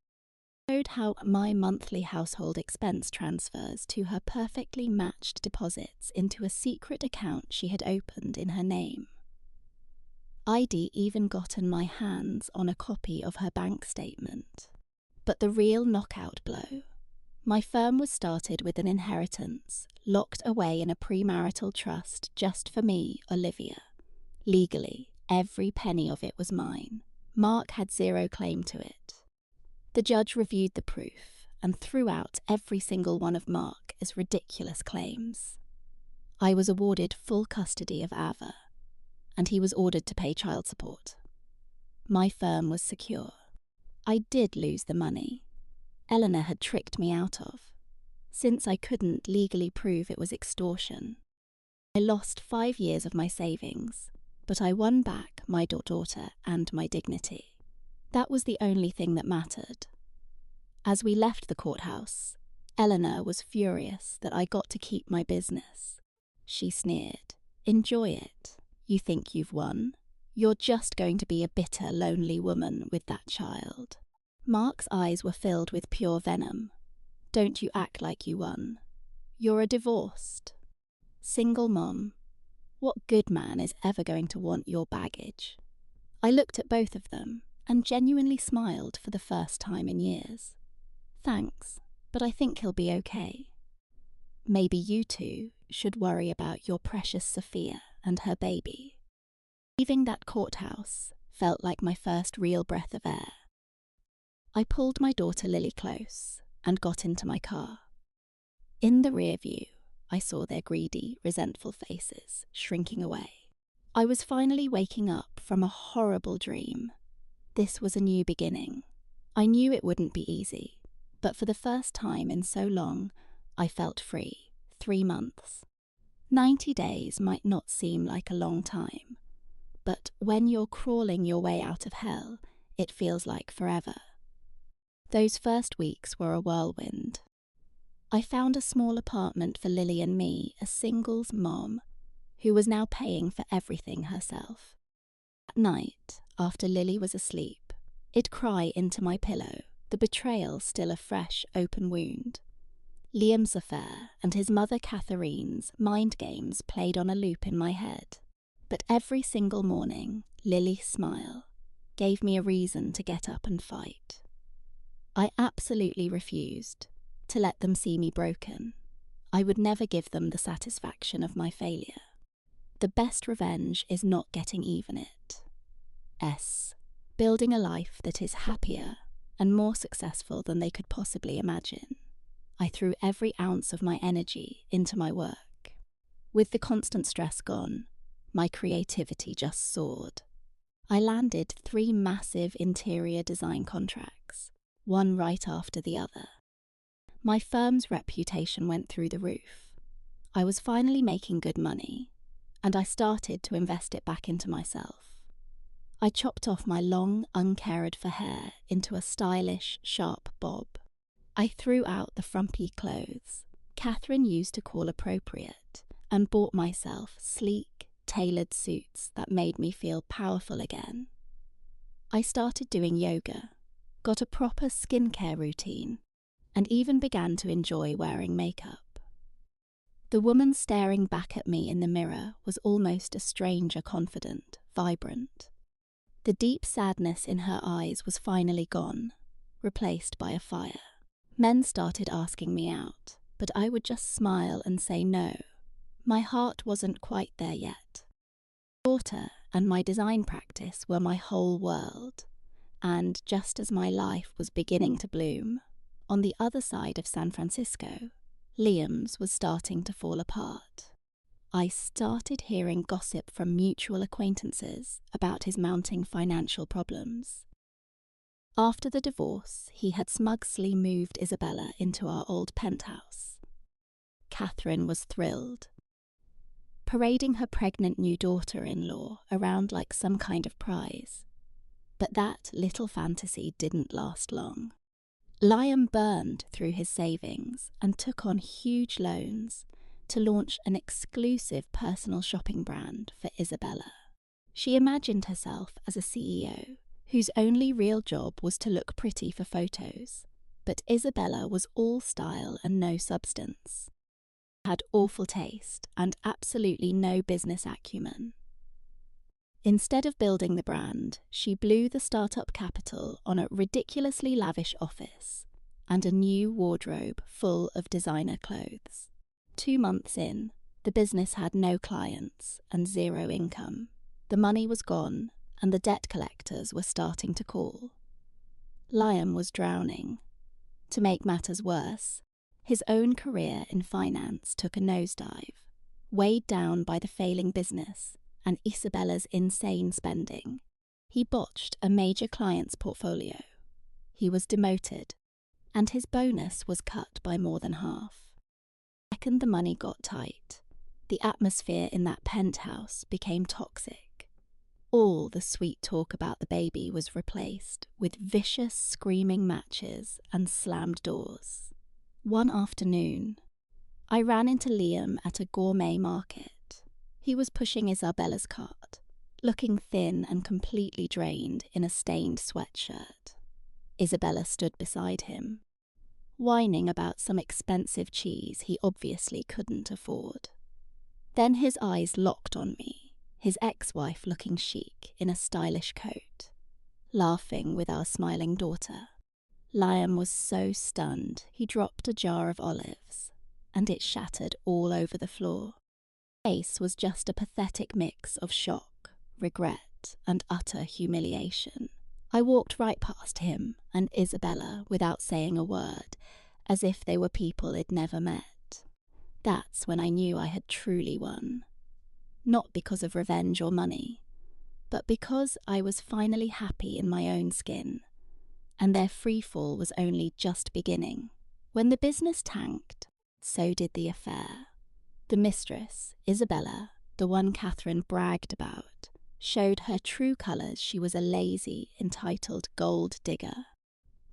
Showed how my monthly household expense transfers to her perfectly matched deposits into a secret account she had opened in her name. I'd even gotten my hands on a copy of her bank statement. But the real knockout blow. My firm was started with an inheritance, locked away in a premarital trust just for me, Olivia. Legally, every penny of it was mine. Mark had zero claim to it. The judge reviewed the proof and threw out every single one of Mark as ridiculous claims. I was awarded full custody of Ava, and he was ordered to pay child support. My firm was secure. I did lose the money Eleanor had tricked me out of, since I couldn't legally prove it was extortion. I lost 5 years of my savings, but I won back my daughter and my dignity. That was the only thing that mattered. As we left the courthouse, Eleanor was furious that I got to keep my business. She sneered, "Enjoy it. You think you've won? You're just going to be a bitter, lonely woman with that child." Mark's eyes were filled with pure venom. "Don't you act like you won. You're a divorced, single mom. What good man is ever going to want your baggage?" I looked at both of them and genuinely smiled for the first time in years. "Thanks, but I think he'll be okay. Maybe you two should worry about your precious Sophia and her baby." Leaving that courthouse felt like my first real breath of air. I pulled my daughter Lily close and got into my car. In the rear view, I saw their greedy, resentful faces shrinking away. I was finally waking up from a horrible dream. This was a new beginning. I knew it wouldn't be easy, but for the first time in so long, I felt free. 3 months. 90 days might not seem like a long time, but when you're crawling your way out of hell, it feels like forever. Those first weeks were a whirlwind. I found a small apartment for Lily and me, a singles mom, who was now paying for everything herself. At night, after Lily was asleep, it'd cry into my pillow, the betrayal still a fresh, open wound. Liam's affair and his mother Catherine's mind games played on a loop in my head. But every single morning, Lily's smile gave me a reason to get up and fight. I absolutely refused to let them see me broken. I would never give them the satisfaction of my failure. The best revenge is not getting even it. Building a life that is happier and more successful than they could possibly imagine. I threw every ounce of my energy into my work. With the constant stress gone, my creativity just soared. I landed 3 massive interior design contracts, one right after the other. My firm's reputation went through the roof. I was finally making good money, and I started to invest it back into myself. I chopped off my long, uncared-for hair into a stylish, sharp bob. I threw out the frumpy clothes Catherine used to call appropriate and bought myself sleek, tailored suits that made me feel powerful again. I started doing yoga, got a proper skincare routine, and even began to enjoy wearing makeup. The woman staring back at me in the mirror was almost a stranger confident, vibrant. The deep sadness in her eyes was finally gone, replaced by a fire. Men started asking me out, but I would just smile and say no. My heart wasn't quite there yet. My daughter and my design practice were my whole world, and just as my life was beginning to bloom, on the other side of San Francisco, Liam's was starting to fall apart. I started hearing gossip from mutual acquaintances about his mounting financial problems. After the divorce, he had smugly moved Isabella into our old penthouse. Catherine was thrilled, parading her pregnant new daughter-in-law around like some kind of prize. But that little fantasy didn't last long. Liam burned through his savings and took on huge loans to launch an exclusive personal shopping brand for Isabella. She imagined herself as a CEO whose only real job was to look pretty for photos, but Isabella was all style and no substance. She had awful taste and absolutely no business acumen. Instead of building the brand, she blew the startup capital on a ridiculously lavish office and a new wardrobe full of designer clothes. 2 months in, the business had no clients and 0 income. The money was gone, and the debt collectors were starting to call. Liam was drowning. To make matters worse, his own career in finance took a nosedive, weighed down by the failing business and Isabella's insane spending. He botched a major client's portfolio. He was demoted, and his bonus was cut by more than half. The second the money got tight, the atmosphere in that penthouse became toxic. All the sweet talk about the baby was replaced with vicious screaming matches and slammed doors. One afternoon, I ran into Liam at a gourmet market. He was pushing Isabella's cart, looking thin and completely drained in a stained sweatshirt. Isabella stood beside him, whining about some expensive cheese he obviously couldn't afford. Then his eyes locked on me, his ex-wife looking chic in a stylish coat, laughing with our smiling daughter. Liam was so stunned he dropped a jar of olives, and it shattered all over the floor. His face was just a pathetic mix of shock, regret, and utter humiliation. I walked right past him and Isabella without saying a word, as if they were people I'd never met. That's when I knew I had truly won. Not because of revenge or money, but because I was finally happy in my own skin, and their freefall was only just beginning. When the business tanked, so did the affair. The mistress, Isabella, the one Catherine bragged about, showed her true colours. She was a lazy, entitled gold digger.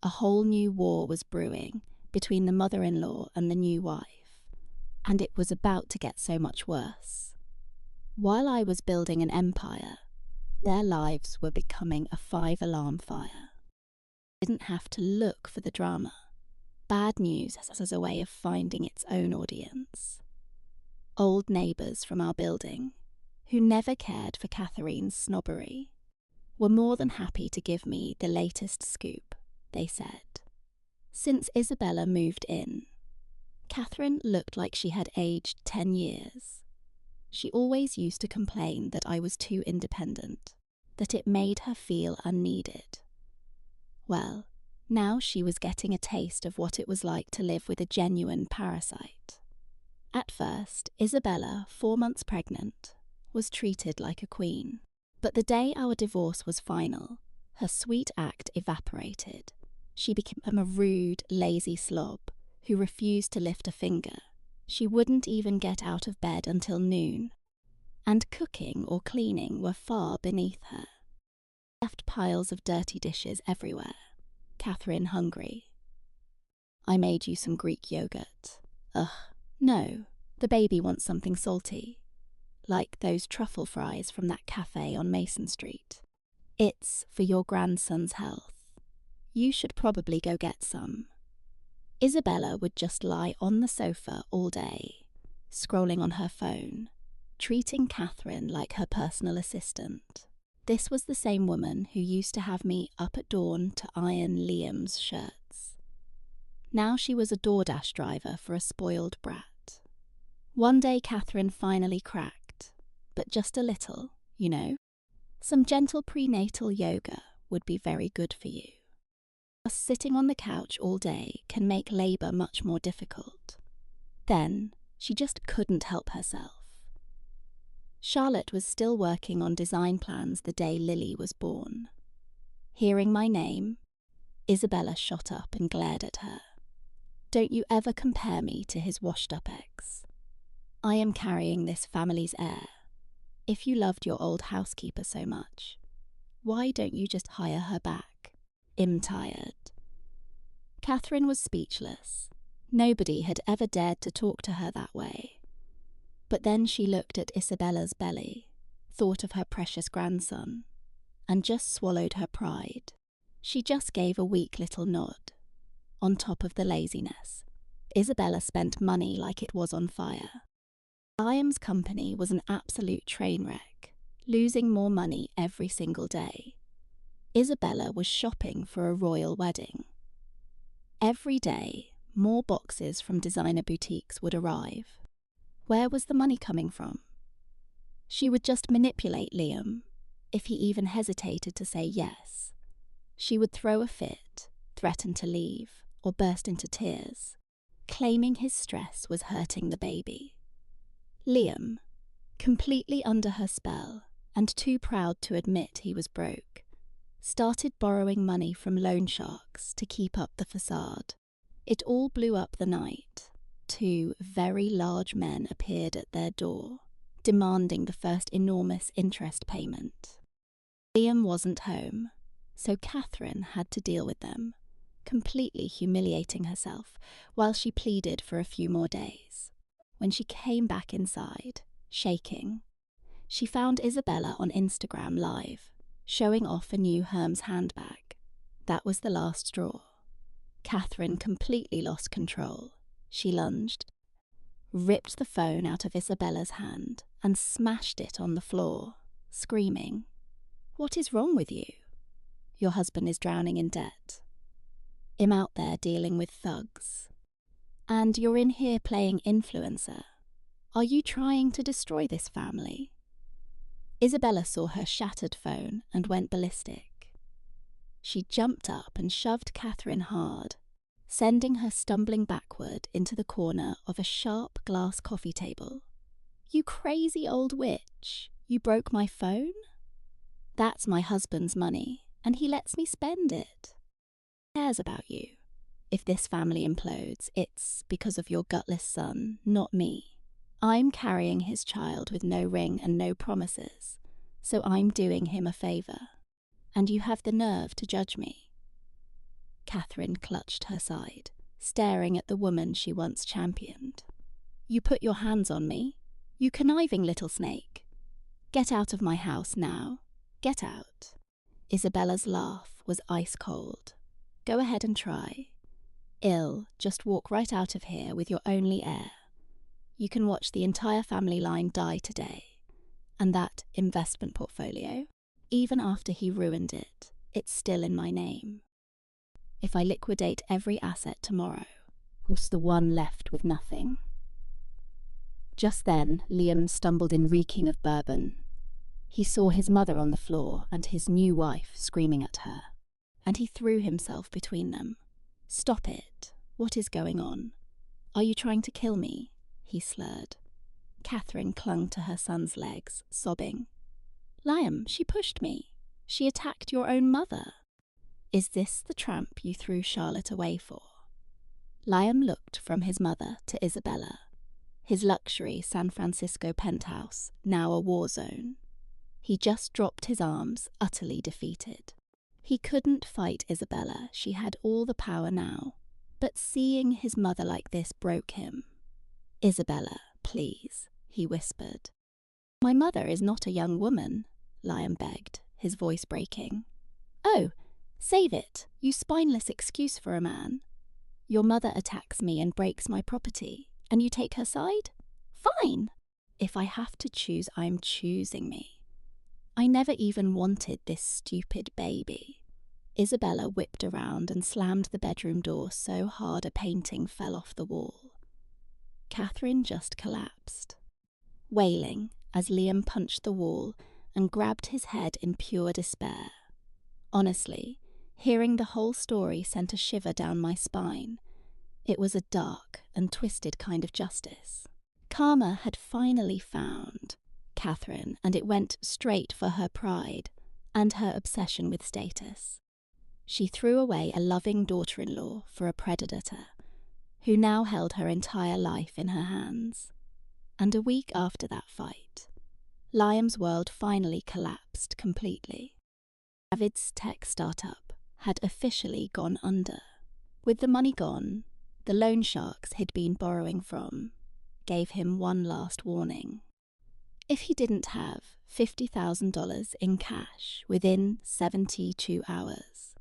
A whole new war was brewing between the mother-in-law and the new wife, and it was about to get so much worse. While I was building an empire, their lives were becoming a 5-alarm fire. I didn't have to look for the drama. Bad news has a way of finding its own audience. Old neighbours from our building, who never cared for Catherine's snobbery, were more than happy to give me the latest scoop. They said, since Isabella moved in, Catherine looked like she had aged 10 years. She always used to complain that I was too independent, that it made her feel unneeded. Well, now she was getting a taste of what it was like to live with a genuine parasite. At first, Isabella, 4 months pregnant, was treated like a queen. But the day our divorce was final, her sweet act evaporated. She became a rude, lazy slob who refused to lift a finger. She wouldn't even get out of bed until noon, and cooking or cleaning were far beneath her. Left piles of dirty dishes everywhere. Catherine hungry. I made you some Greek yogurt. Ugh, no, the baby wants something salty, like those truffle fries from that cafe on Mason Street. It's for your grandson's health. You should probably go get some. Isabella would just lie on the sofa all day, scrolling on her phone, treating Catherine like her personal assistant. This was the same woman who used to have me up at dawn to iron Liam's shirts. Now she was a DoorDash driver for a spoiled brat. One day Catherine finally cracked, but just a little, you know. Some gentle prenatal yoga would be very good for you. Just sitting on the couch all day can make labour much more difficult. Then she just couldn't help herself. Charlotte was still working on design plans the day Lily was born. Hearing my name, Isabella shot up and glared at her. Don't you ever compare me to his washed-up ex. I am carrying this family's heir. If you loved your old housekeeper so much, why don't you just hire her back? I'm tired. Catherine was speechless. Nobody had ever dared to talk to her that way. But then she looked at Isabella's belly, thought of her precious grandson, and just swallowed her pride. She just gave a weak little nod. On top of the laziness, Isabella spent money like it was on fire. Liam's company was an absolute train wreck, losing more money every single day. Isabella was shopping for a royal wedding. Every day, more boxes from designer boutiques would arrive. Where was the money coming from? She would just manipulate Liam, if he even hesitated to say yes. She would throw a fit, threaten to leave, or burst into tears, claiming his stress was hurting the baby. Liam, completely under her spell and too proud to admit he was broke, started borrowing money from loan sharks to keep up the facade. It all blew up the night. 2 very large men appeared at their door, demanding the first enormous interest payment. Liam wasn't home, so Catherine had to deal with them, completely humiliating herself while she pleaded for a few more days. When she came back inside, shaking, she found Isabella on Instagram Live, showing off a new Hermes handbag. That was the last straw. Catherine completely lost control. She lunged, ripped the phone out of Isabella's hand, and smashed it on the floor, screaming, "What is wrong with you? Your husband is drowning in debt. I'm out there dealing with thugs. And you're in here playing influencer. Are you trying to destroy this family?" Isabella saw her shattered phone and went ballistic. She jumped up and shoved Catherine hard, sending her stumbling backward into the corner of a sharp glass coffee table. "You crazy old witch, you broke my phone? That's my husband's money, and he lets me spend it. He cares about you. If this family implodes, it's because of your gutless son, not me. I'm carrying his child with no ring and no promises, So I'm doing him a favour. And you have the nerve to judge me. Catherine clutched her side, staring at the woman she once championed. You put your hands on me, you conniving little snake. Get out of my house now. Get out. Isabella's laugh was ice cold. Go ahead and try. Just walk right out of here with your only heir. You can watch the entire family line die today. And that investment portfolio, even after he ruined it, it's still in my name. If I liquidate every asset tomorrow, who's the one left with nothing? Just then, Liam stumbled in reeking of bourbon. He saw his mother on the floor and his new wife screaming at her, and he threw himself between them. Stop it. What is going on? Are you trying to kill me? He slurred. Catherine clung to her son's legs, sobbing. Liam, she pushed me. She attacked your own mother. Is this the tramp you threw Charlotte away for? Liam looked from his mother to Isabella, his luxury San Francisco penthouse, now a war zone. He just dropped his arms, utterly defeated. He couldn't fight Isabella, she had all the power now, but seeing his mother like this broke him. Isabella, please, he whispered. My mother is not a young woman, Liam begged, his voice breaking. Oh, save it, you spineless excuse for a man. Your mother attacks me and breaks my property, and you take her side? Fine! If I have to choose, I'm choosing me. I never even wanted this stupid baby. Isabella whipped around and slammed the bedroom door so hard a painting fell off the wall. Catherine just collapsed, wailing as Liam punched the wall and grabbed his head in pure despair. Honestly, hearing the whole story sent a shiver down my spine. It was a dark and twisted kind of justice. Karma had finally found Catherine, and it went straight for her pride and her obsession with status. She threw away a loving daughter-in-law for a predator, who now held her entire life in her hands. And a week after that fight, Liam's world finally collapsed completely. David's tech startup had officially gone under. With the money gone, the loan sharks he'd been borrowing from gave him one last warning. If he didn't have $50,000 in cash within 72 hours,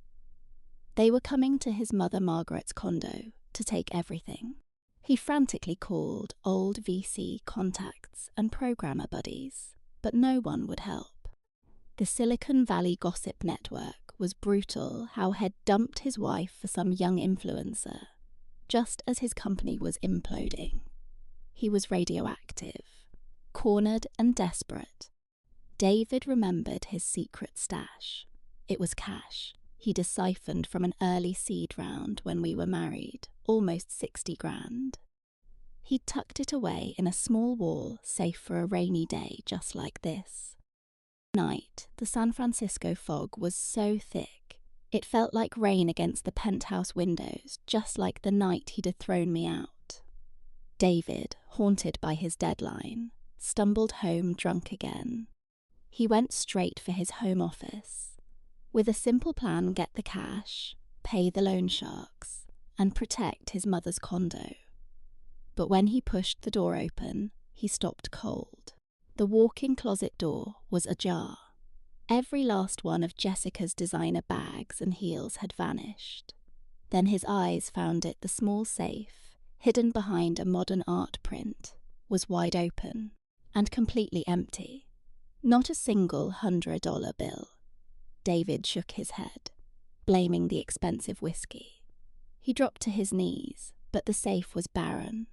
they were coming to his mother Margaret's condo to take everything. He frantically called old VC contacts and programmer buddies, but no one would help. The Silicon Valley gossip network was brutal how he'd dumped his wife for some young influencer, just as his company was imploding. He was radioactive, cornered and desperate. David remembered his secret stash. It was cash he'd siphoned from an early seed round when we were married, almost 60 grand. He'd tucked it away in a small wall safe for a rainy day just like this. That night, the San Francisco fog was so thick, it felt like rain against the penthouse windows, just like the night he'd thrown me out. David, haunted by his deadline, stumbled home drunk again. He went straight for his home office. With a simple plan, get the cash, pay the loan sharks, and protect his mother's condo. But when he pushed the door open, he stopped cold. The walk-in closet door was ajar. Every last one of Jessica's designer bags and heels had vanished. Then his eyes found the small safe, hidden behind a modern art print, was wide open and completely empty. Not a single $100 bill. David shook his head, blaming the expensive whiskey. He dropped to his knees, but the safe was barren.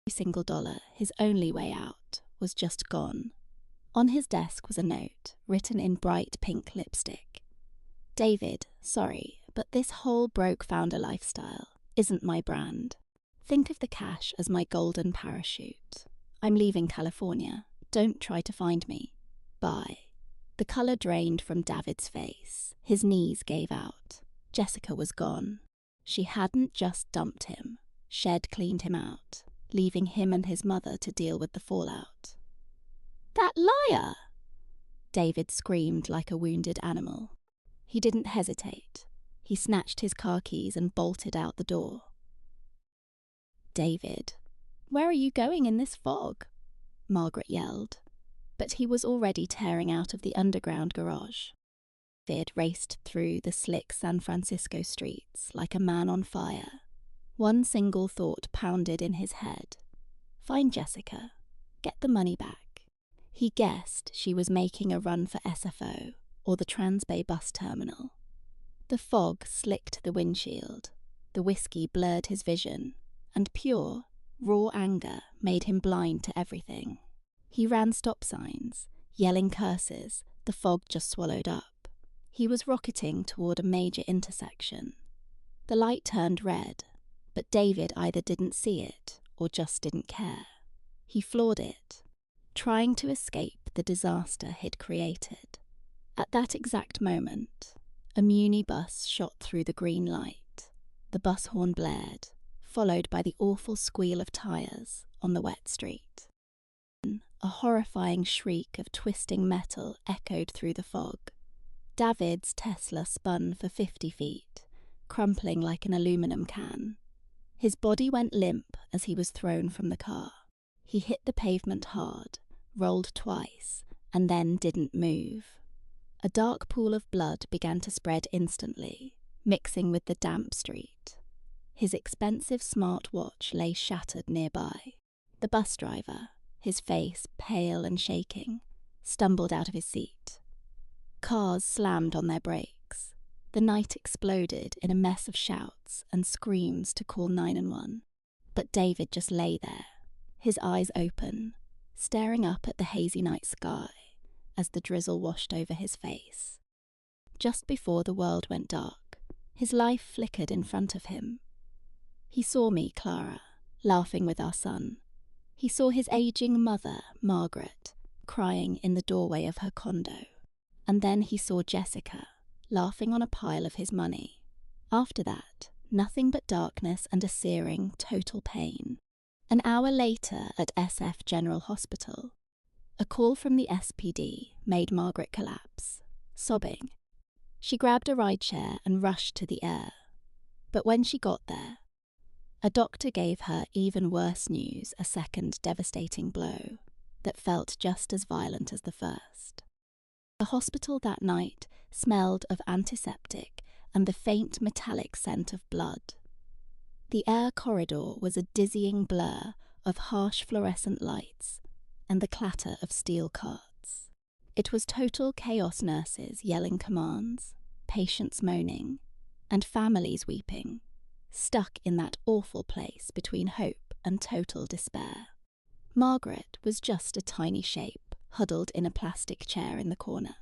Every single dollar, his only way out, was just gone. On his desk was a note, written in bright pink lipstick. David, sorry, but this whole broke founder lifestyle isn't my brand. Think of the cash as my golden parachute. I'm leaving California. Don't try to find me. Bye. The colour drained from David's face. His knees gave out. Jessica was gone. She hadn't just dumped him. She'd cleaned him out, leaving him and his mother to deal with the fallout. That liar! David screamed like a wounded animal. He didn't hesitate. He snatched his car keys and bolted out the door. "David, where are you going in this fog?" Margaret yelled, but he was already tearing out of the underground garage. David raced through the slick San Francisco streets like a man on fire. One single thought pounded in his head: find Jessica, get the money back. He guessed she was making a run for SFO or the Transbay bus terminal. The fog slicked the windshield, the whiskey blurred his vision, and pure, raw anger made him blind to everything. He ran stop signs, yelling curses the fog just swallowed up. He was rocketing toward a major intersection. The light turned red, but David either didn't see it or just didn't care. He floored it, trying to escape the disaster he'd created. At that exact moment, a Muni bus shot through the green light. The bus horn blared, followed by the awful squeal of tires on the wet street. A horrifying shriek of twisting metal echoed through the fog. David's Tesla spun for 50 feet, crumpling like an aluminum can. His body went limp as he was thrown from the car. He hit the pavement hard, rolled twice, and then didn't move. A dark pool of blood began to spread instantly, mixing with the damp street. His expensive smart watch lay shattered nearby. The bus driver, his face pale and shaking, stumbled out of his seat. Cars slammed on their brakes. The night exploded in a mess of shouts and screams to call 911. But David just lay there, his eyes open, staring up at the hazy night sky as the drizzle washed over his face. Just before the world went dark, his life flickered in front of him. He saw me, Clara, laughing with our son. He saw his aging mother, Margaret, crying in the doorway of her condo. And then he saw Jessica, laughing on a pile of his money. After that, nothing but darkness and a searing, total pain. An hour later at SF General Hospital, a call from the SPD made Margaret collapse, sobbing. She grabbed a rideshare and rushed to the air. But when she got there, a doctor gave her even worse news, a second devastating blow that felt just as violent as the first. The hospital that night smelled of antiseptic and the faint metallic scent of blood. The air corridor was a dizzying blur of harsh fluorescent lights and the clatter of steel carts. It was total chaos: nurses yelling commands, patients moaning, and families weeping, stuck in that awful place between hope and total despair. Margaret was just a tiny shape, huddled in a plastic chair in the corner.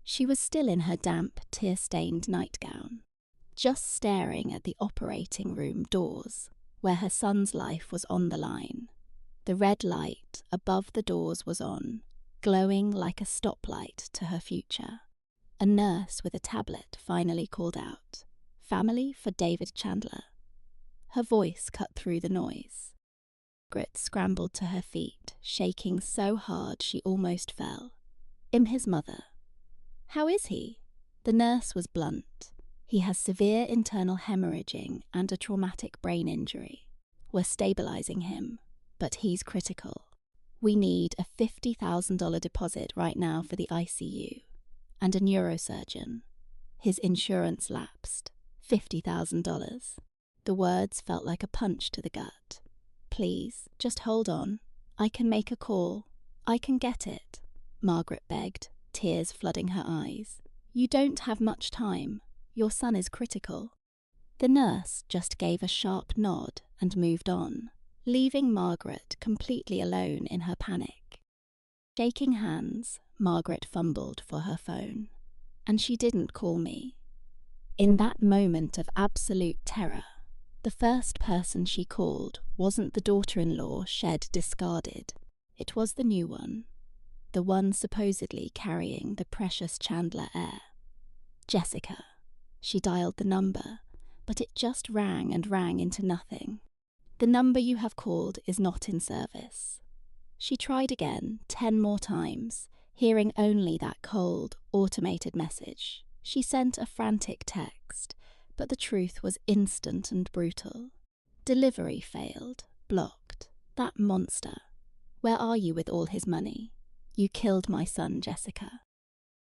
She was still in her damp, tear-stained nightgown, just staring at the operating room doors, where her son's life was on the line. The red light above the doors was on, glowing like a stoplight to her future. A nurse with a tablet finally called out, "Family for David Chandler." Her voice cut through the noise. Margaret scrambled to her feet, shaking so hard she almost fell. "I'm his mother." "How is he?" The nurse was blunt. "He has severe internal hemorrhaging and a traumatic brain injury. We're stabilizing him, but he's critical. We need a $50,000 deposit right now for the ICU and a neurosurgeon." His insurance lapsed. $50,000. The words felt like a punch to the gut. "Please, just hold on. I can make a call. I can get it," Margaret begged, tears flooding her eyes. "You don't have much time. Your son is critical." The nurse just gave a sharp nod and moved on, leaving Margaret completely alone in her panic. Shaking hands, Margaret fumbled for her phone. And she didn't call me. In that moment of absolute terror, the first person she called wasn't the daughter-in-law Shed discarded. It was the new one, the one supposedly carrying the precious Chandler heir. Jessica. She dialed the number, but it just rang and rang into nothing. "The number you have called is not in service." She tried again, 10 more times, Hearing only that cold, automated message, she sent a frantic text, but the truth was instant and brutal. Delivery failed, blocked. That monster. Where are you with all his money? You killed my son, Jessica.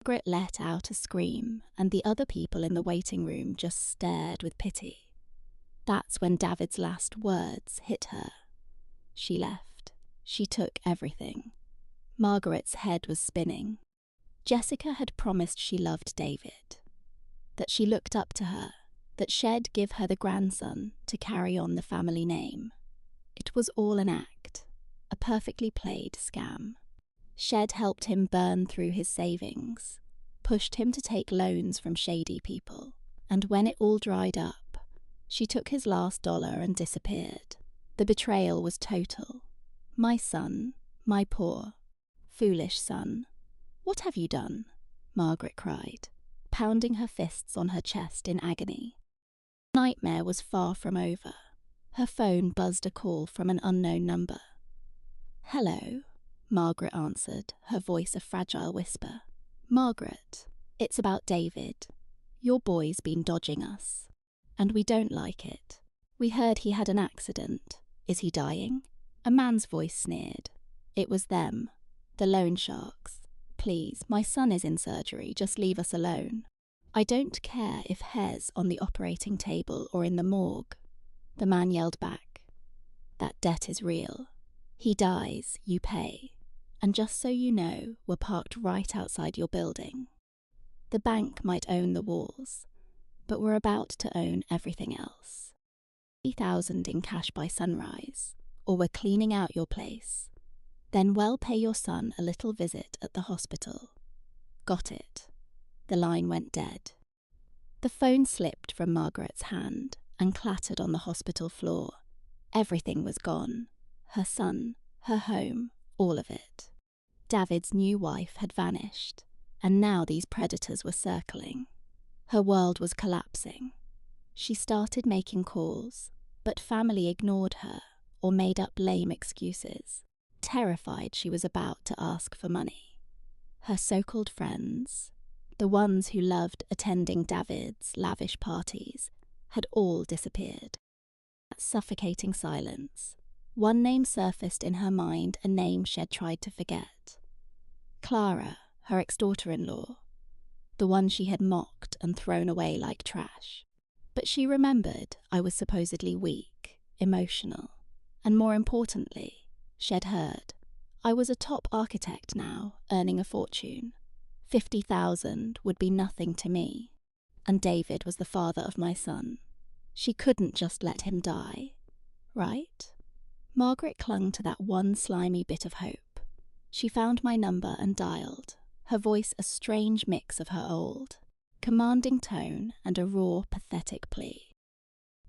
Margaret let out a scream, and the other people in the waiting room just stared with pity. That's when David's last words hit her. She left. She took everything. Margaret's head was spinning. Jessica had promised she loved David, that she looked up to her, that she'd give her the grandson to carry on the family name. It was all an act, a perfectly played scam. She'd helped him burn through his savings, pushed him to take loans from shady people, and when it all dried up, she took his last dollar and disappeared. The betrayal was total. My son, my poor, foolish son. What have you done? Margaret cried, pounding her fists on her chest in agony. The nightmare was far from over. Her phone buzzed a call from an unknown number. Hello, Margaret answered, her voice a fragile whisper. Margaret, it's about David. Your boy's been dodging us, and we don't like it. We heard he had an accident. Is he dying? A man's voice sneered. It was them, the loan sharks. Please, my son is in surgery, just leave us alone. I don't care if Hez on the operating table or in the morgue. The man yelled back. That debt is real. He dies, you pay. And just so you know, we're parked right outside your building. The bank might own the walls, but we're about to own everything else. 30,000 in cash by sunrise, or we're cleaning out your place. Then we'll pay your son a little visit at the hospital. Got it. The line went dead. The phone slipped from Margaret's hand and clattered on the hospital floor. Everything was gone. Her son, her home, all of it. David's new wife had vanished, and now these predators were circling. Her world was collapsing. She started making calls, but family ignored her or made up lame excuses, terrified she was about to ask for money. Her so-called friends, the ones who loved attending David's lavish parties, had all disappeared. That suffocating silence. One name surfaced in her mind, a name she'd tried to forget. Clara, her ex-daughter-in-law, the one she had mocked and thrown away like trash. But she remembered I was supposedly weak, emotional, and more importantly, she'd heard. I was a top architect now, earning a fortune. 50,000 would be nothing to me, and David was the father of my son. She couldn't just let him die, right? Margaret clung to that one slimy bit of hope. She found my number and dialed, her voice a strange mix of her old, commanding tone and a raw, pathetic plea.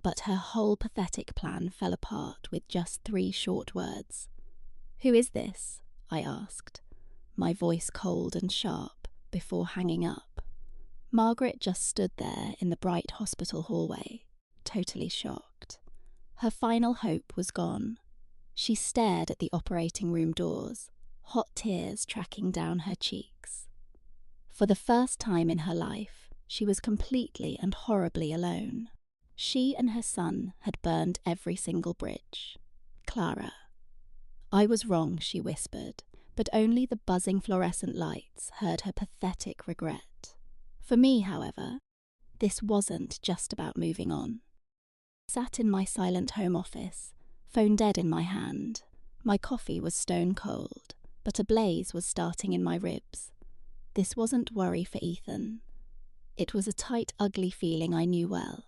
But her whole pathetic plan fell apart with just 3 short words. Who is this? I asked, my voice cold and sharp, before hanging up. Margaret just stood there in the bright hospital hallway, totally shocked. Her final hope was gone. She stared at the operating room doors, hot tears tracking down her cheeks. For the first time in her life, she was completely and horribly alone. She and her son had burned every single bridge. Clara. I was wrong, she whispered, but only the buzzing fluorescent lights heard her pathetic regret. For me, however, this wasn't just about moving on. I sat in my silent home office, phone dead in my hand. My coffee was stone cold, but a blaze was starting in my ribs. This wasn't worry for Ethan. It was a tight, ugly feeling I knew well.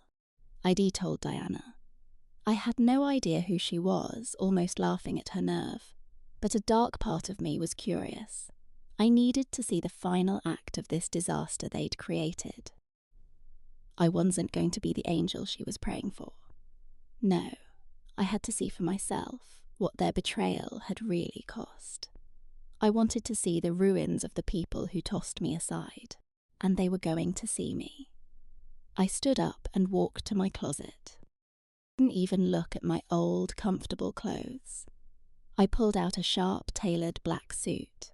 I'd told Diana. I had no idea who she was, almost laughing at her nerve. But a dark part of me was curious. I needed to see the final act of this disaster they'd created. I wasn't going to be the angel she was praying for. No, I had to see for myself what their betrayal had really cost. I wanted to see the ruins of the people who tossed me aside, and they were going to see me. I stood up and walked to my closet. I didn't even look at my old, comfortable clothes. I pulled out a sharp, tailored black suit.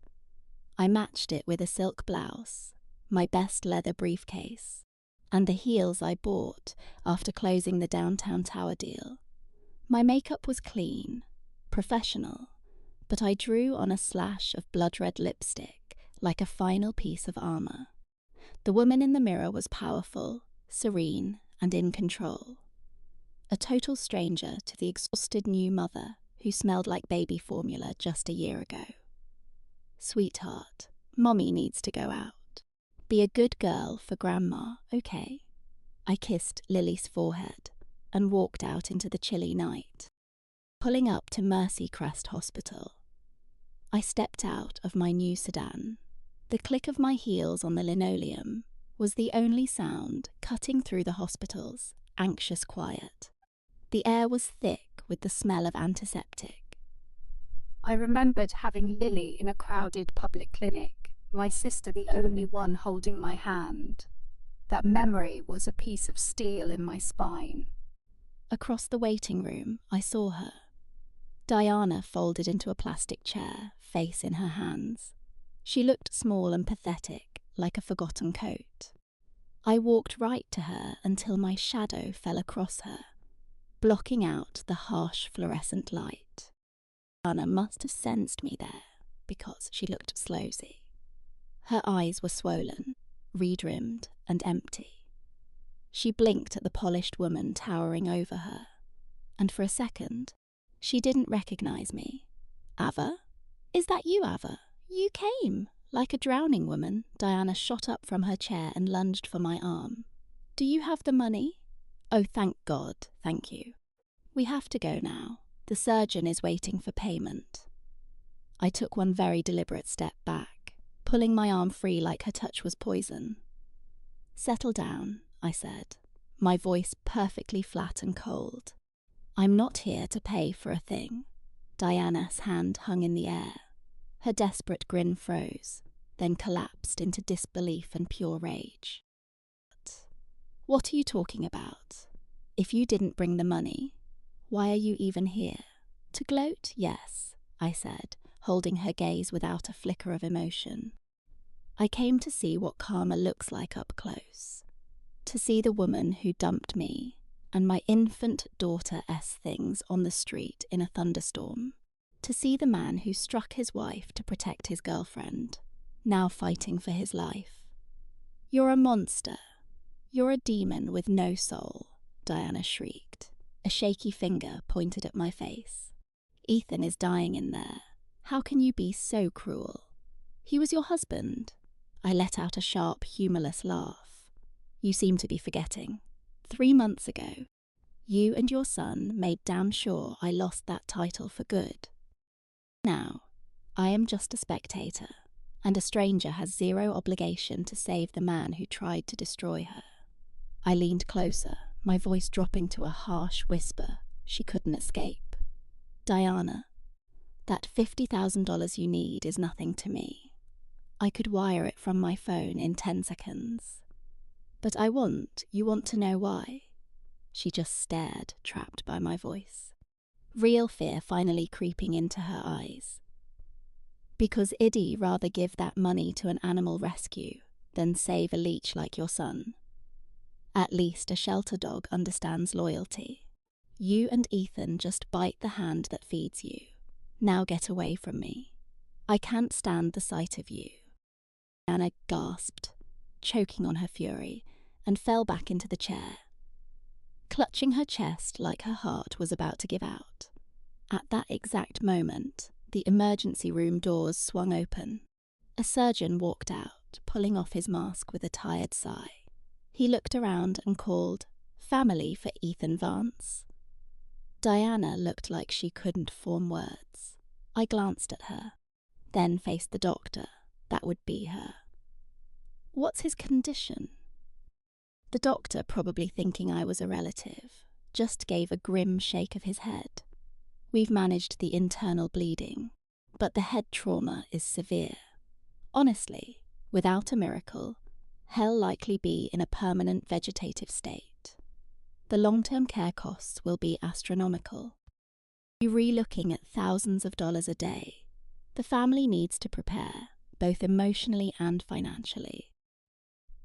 I matched it with a silk blouse, my best leather briefcase, and the heels I bought after closing the downtown tower deal. My makeup was clean, professional, but I drew on a slash of blood-red lipstick like a final piece of armor. The woman in the mirror was powerful, serene, and in control. A total stranger to the exhausted new mother who smelled like baby formula just a year ago. Sweetheart, Mommy needs to go out. Be a good girl for Grandma, okay? I kissed Lily's forehead and walked out into the chilly night. Pulling up to Mercy Crest Hospital, I stepped out of my new sedan. The click of my heels on the linoleum was the only sound cutting through the hospital's anxious quiet. The air was thick with the smell of antiseptic. I remembered having Lily in a crowded public clinic, my sister the only one holding my hand. That memory was a piece of steel in my spine. Across the waiting room, I saw her. Diana folded into a plastic chair, face in her hands. She looked small and pathetic, like a forgotten coat. I walked right to her until my shadow fell across her, blocking out the harsh fluorescent light. Diana must have sensed me there, because she looked slowsy. Her eyes were swollen, reed-rimmed, and empty. She blinked at the polished woman towering over her, and for a second, she didn't recognize me. Ava? Is that you, Ava? You came. Like a drowning woman, Diana shot up from her chair and lunged for my arm. Do you have the money? Oh, thank God, thank you. We have to go now. The surgeon is waiting for payment. I took one very deliberate step back, pulling my arm free like her touch was poison. Settle down, I said, my voice perfectly flat and cold. I'm not here to pay for a thing. Diana's hand hung in the air. Her desperate grin froze, then collapsed into disbelief and pure rage. What are you talking about? If you didn't bring the money, why are you even here? To gloat? Yes, I said, holding her gaze without a flicker of emotion. I came to see what karma looks like up close. To see the woman who dumped me and my infant daughter-s things on the street in a thunderstorm. To see the man who struck his wife to protect his girlfriend, now fighting for his life. You're a monster. You're a demon with no soul, Diana shrieked. A shaky finger pointed at my face. Ethan is dying in there. How can you be so cruel? He was your husband. I let out a sharp, humorless laugh. You seem to be forgetting. 3 months ago, you and your son made damn sure I lost that title for good. Now, I am just a spectator, and a stranger has zero obligation to save the man who tried to destroy her. I leaned closer, my voice dropping to a harsh whisper she couldn't escape. Diana, that $50,000 you need is nothing to me. I could wire it from my phone in 10 seconds. But you want to know why? She just stared, trapped by my voice. Real fear finally creeping into her eyes. Because I'd rather give that money to an animal rescue than save a leech like your son. At least a shelter dog understands loyalty. You and Ethan just bite the hand that feeds you. Now get away from me. I can't stand the sight of you. Anna gasped, choking on her fury, and fell back into the chair, clutching her chest like her heart was about to give out. At that exact moment, the emergency room doors swung open. A surgeon walked out, pulling off his mask with a tired sigh. He looked around and called, "Family for Ethan Vance." Diana looked like she couldn't form words. I glanced at her, then faced the doctor. That would be her. What's his condition? The doctor, probably thinking I was a relative, just gave a grim shake of his head. We've managed the internal bleeding, but the head trauma is severe. Honestly, without a miracle, he'll likely be in a permanent vegetative state. The long-term care costs will be astronomical. You're re-looking at thousands of dollars a day. The family needs to prepare, both emotionally and financially.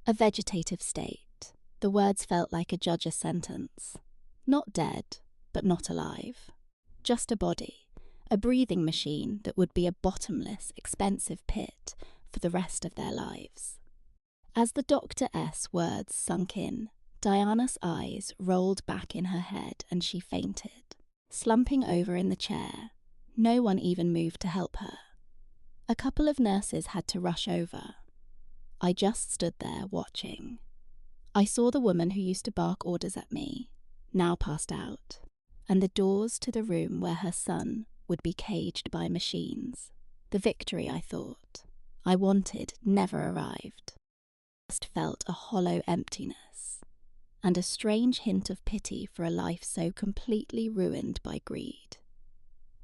A vegetative state. The words felt like a judge's sentence. Not dead, but not alive. Just a body, a breathing machine that would be a bottomless, expensive pit for the rest of their lives. As the Dr. S words sunk in, Diana's eyes rolled back in her head and she fainted, slumping over in the chair. No one even moved to help her. A couple of nurses had to rush over. I just stood there watching. I saw the woman who used to bark orders at me, now passed out, and the doors to the room where her son would be caged by machines. The victory, I thought, I wanted never arrived. I just felt a hollow emptiness, and a strange hint of pity for a life so completely ruined by greed.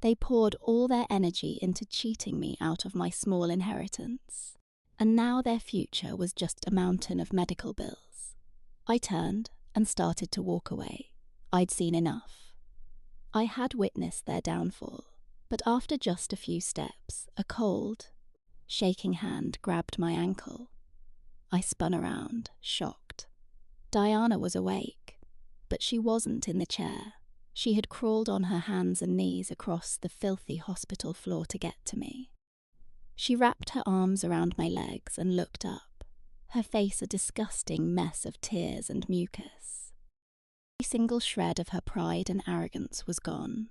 They poured all their energy into cheating me out of my small inheritance, and now their future was just a mountain of medical bills. I turned and started to walk away. I'd seen enough. I had witnessed their downfall, but after just a few steps, a cold, shaking hand grabbed my ankle. I spun around, shocked. Diana was awake, but she wasn't in the chair. She had crawled on her hands and knees across the filthy hospital floor to get to me. She wrapped her arms around my legs and looked up, her face a disgusting mess of tears and mucus. Every single shred of her pride and arrogance was gone.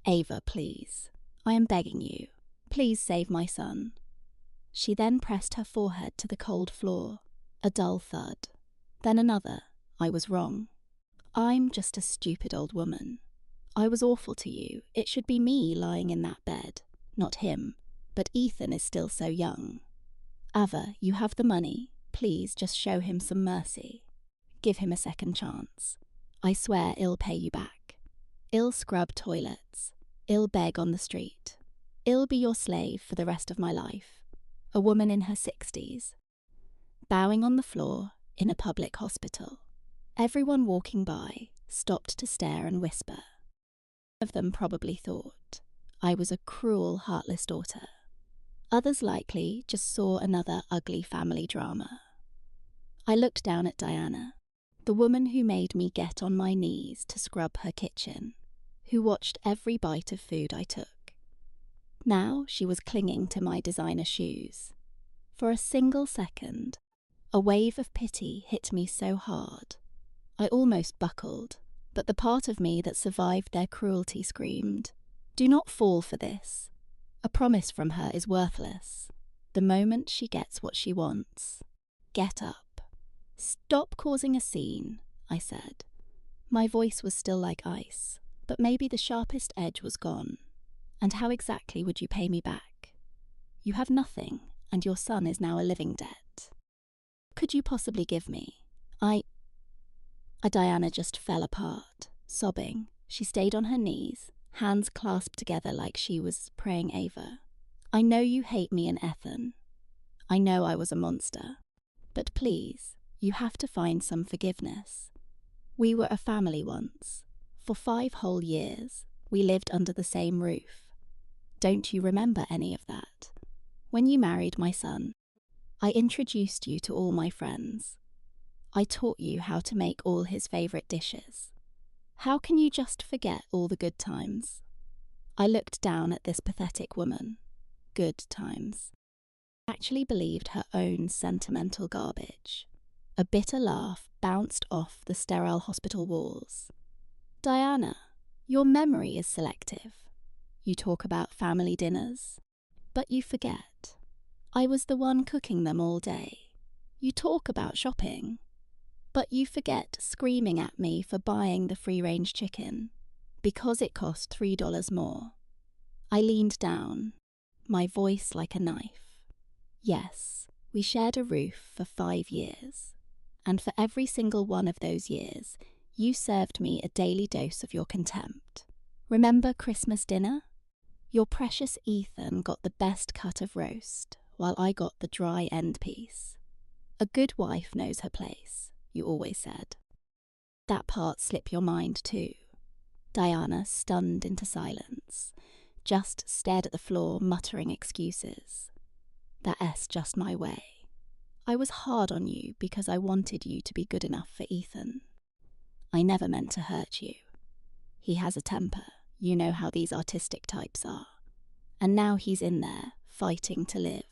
"Ava, please. I am begging you. Please save my son." She then pressed her forehead to the cold floor. A dull thud. Then another. I was wrong. I'm just a stupid old woman. I was awful to you. It should be me lying in that bed, not him. But Ethan is still so young. Ava, you have the money. Please just show him some mercy. Give him a second chance. I swear I'll pay you back. I'll scrub toilets. I'll beg on the street. I'll be your slave for the rest of my life. A woman in her 60s. Bowing on the floor in a public hospital. Everyone walking by stopped to stare and whisper. Some of them probably thought I was a cruel, heartless daughter. Others likely just saw another ugly family drama. I looked down at Diana, the woman who made me get on my knees to scrub her kitchen, who watched every bite of food I took. Now she was clinging to my designer shoes. For a single second, a wave of pity hit me so hard, I almost buckled, but the part of me that survived their cruelty screamed, "Do not fall for this. A promise from her is worthless. The moment she gets what she wants, get up. Stop causing a scene," I said. My voice was still like ice, but maybe the sharpest edge was gone. "And how exactly would you pay me back? You have nothing, and your son is now a living debt. Could you possibly give me? Diana just fell apart, sobbing. She stayed on her knees, hands clasped together like she was praying Ava. "I know you hate me and Ethan. I know I was a monster. But please, you have to find some forgiveness. We were a family once. For 5 whole years, we lived under the same roof. Don't you remember any of that? When you married my son, I introduced you to all my friends. I taught you how to make all his favourite dishes. How can you just forget all the good times?" I looked down at this pathetic woman. Good times. I actually believed her own sentimental garbage. A bitter laugh bounced off the sterile hospital walls. "Diana, your memory is selective. You talk about family dinners, but you forget. I was the one cooking them all day. You talk about shopping, but you forget screaming at me for buying the free-range chicken because it cost $3 more." I leaned down, my voice like a knife. "Yes, we shared a roof for 5 years, and for every single one of those years, you served me a daily dose of your contempt. Remember Christmas dinner? Your precious Ethan got the best cut of roast, while I got the dry end piece. A good wife knows her place, you always said. That part slip your mind too." Diana, stunned into silence, just stared at the floor, muttering excuses. That S just my way. I was hard on you because I wanted you to be good enough for Ethan. I never meant to hurt you. He has a temper. You know how these artistic types are. And now he's in there, fighting to live.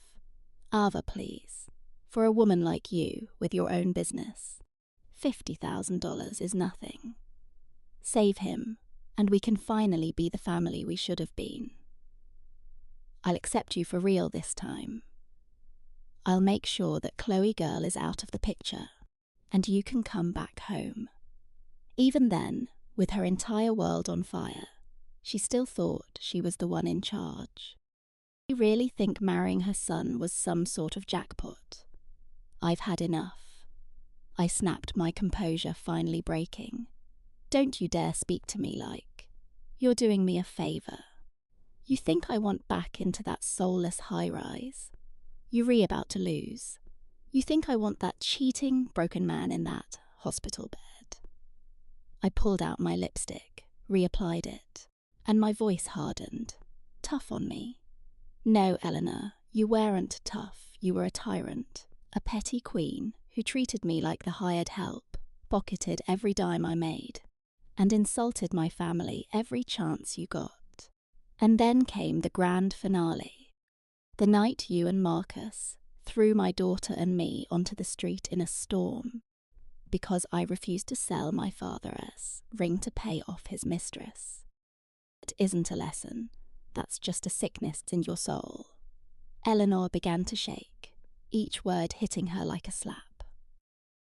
Ava, please. For a woman like you, with your own business, $50,000 is nothing. Save him, and we can finally be the family we should have been. I'll accept you for real this time. I'll make sure that Chloe girl is out of the picture, and you can come back home. Even then, with her entire world on fire, she still thought she was the one in charge. You really think marrying her son was some sort of jackpot? I've had enough. I snapped, my composure finally breaking. Don't you dare speak to me like. You're doing me a favour. You think I want back into that soulless high-rise? You're about to lose. You think I want that cheating, broken man in that hospital bed? I pulled out my lipstick, reapplied it, and my voice hardened. Tough on me? No, Eleanor, you weren't tough. You were a tyrant, a petty queen who treated me like the hired help, pocketed every dime I made, and insulted my family every chance you got. And then came the grand finale. The night you and Marcus threw my daughter and me onto the street in a storm because I refused to sell my father's ring to pay off his mistress. It isn't a lesson. That's just a sickness in your soul. Eleanor began to shake, each word hitting her like a slap.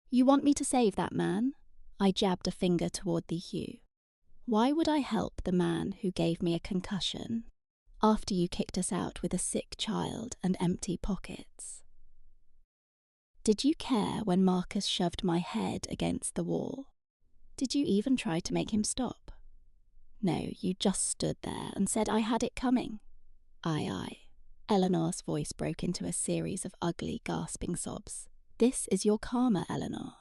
You want me to save that man? I jabbed a finger toward the Hugh. Why would I help the man who gave me a concussion after you kicked us out with a sick child and empty pockets? Did you care when Marcus shoved my head against the wall? Did you even try to make him stop? No, you just stood there and said I had it coming. Aye. Eleanor's voice broke into a series of ugly, gasping sobs. This is your karma, Eleanor.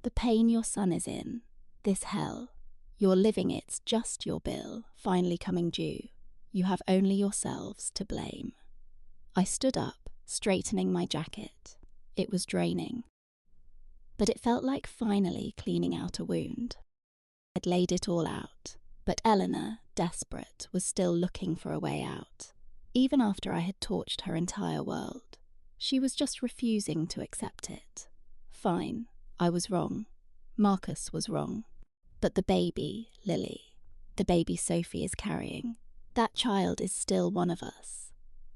The pain your son is in, this hell. You're living it's just your bill, finally coming due. You have only yourselves to blame. I stood up, straightening my jacket. It was draining. But it felt like finally cleaning out a wound. I'd laid it all out, but Eleanor, desperate, was still looking for a way out. Even after I had torched her entire world, she was just refusing to accept it. Fine, I was wrong. Marcus was wrong. But the baby, Lily, the baby Sophie is carrying, that child is still one of us,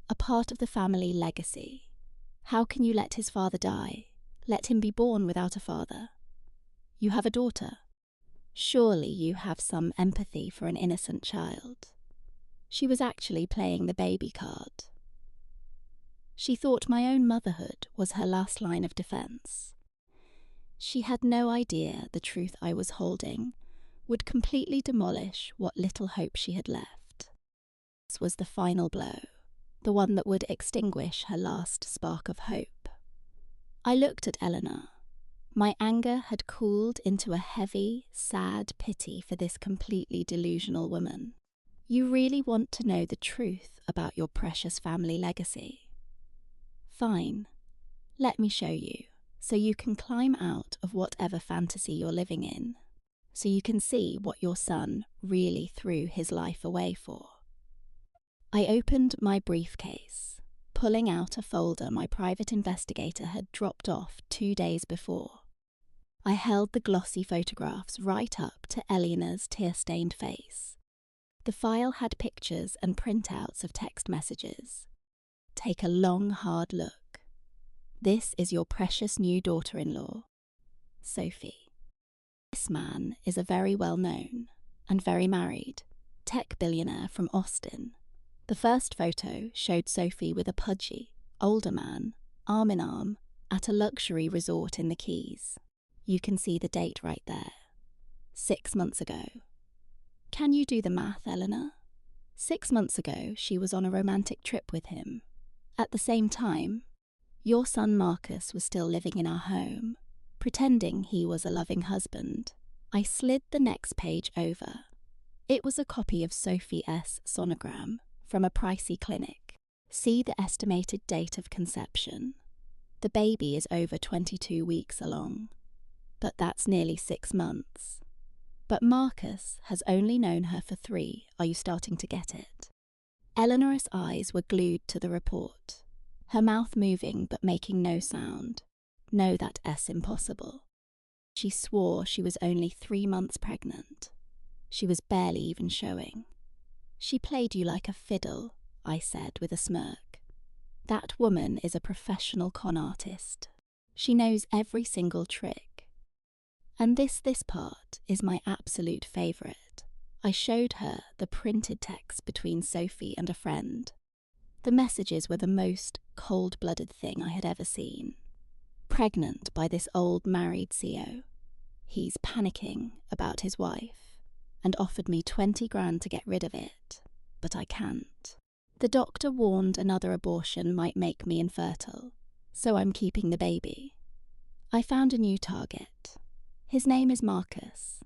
a part of the family legacy. How can you let his father die? Let him be born without a father? You have a daughter. Surely you have some empathy for an innocent child. She was actually playing the baby card. She thought my own motherhood was her last line of defense. She had no idea the truth I was holding would completely demolish what little hope she had left. This was the final blow, the one that would extinguish her last spark of hope. I looked at Eleanor. My anger had cooled into a heavy, sad pity for this completely delusional woman. You really want to know the truth about your precious family legacy? Fine. Let me show you, so you can climb out of whatever fantasy you're living in, so you can see what your son really threw his life away for. I opened my briefcase, pulling out a folder my private investigator had dropped off 2 days before. I held the glossy photographs right up to Eleanor's tear-stained face. The file had pictures and printouts of text messages. Take a long, hard look. This is your precious new daughter-in-law, Sophie. This man is a very well-known and very married tech billionaire from Austin. The first photo showed Sophie with a pudgy, older man, arm in arm, at a luxury resort in the Keys. You can see the date right there. 6 months ago. Can you do the math, Eleanor? 6 months ago, she was on a romantic trip with him. At the same time, your son Marcus was still living in our home, pretending he was a loving husband. I slid the next page over. It was a copy of Sophie S. sonogram from a pricey clinic. See the estimated date of conception. The baby is over 22 weeks along, but that's nearly 6 months. But Marcus has only known her for 3. Are you starting to get it? Eleanor's eyes were glued to the report, her mouth moving but making no sound. No, that S impossible. She swore she was only 3 months pregnant. She was barely even showing. She played you like a fiddle, I said with a smirk. That woman is a professional con artist. She knows every single trick. And this part is my absolute favourite. I showed her the printed text between Sophie and a friend. The messages were the most cold-blooded thing I had ever seen. Pregnant by this old married CO. He's panicking about his wife and offered me 20 grand to get rid of it, but I can't. The doctor warned another abortion might make me infertile, so I'm keeping the baby. I found a new target. His name is Marcus.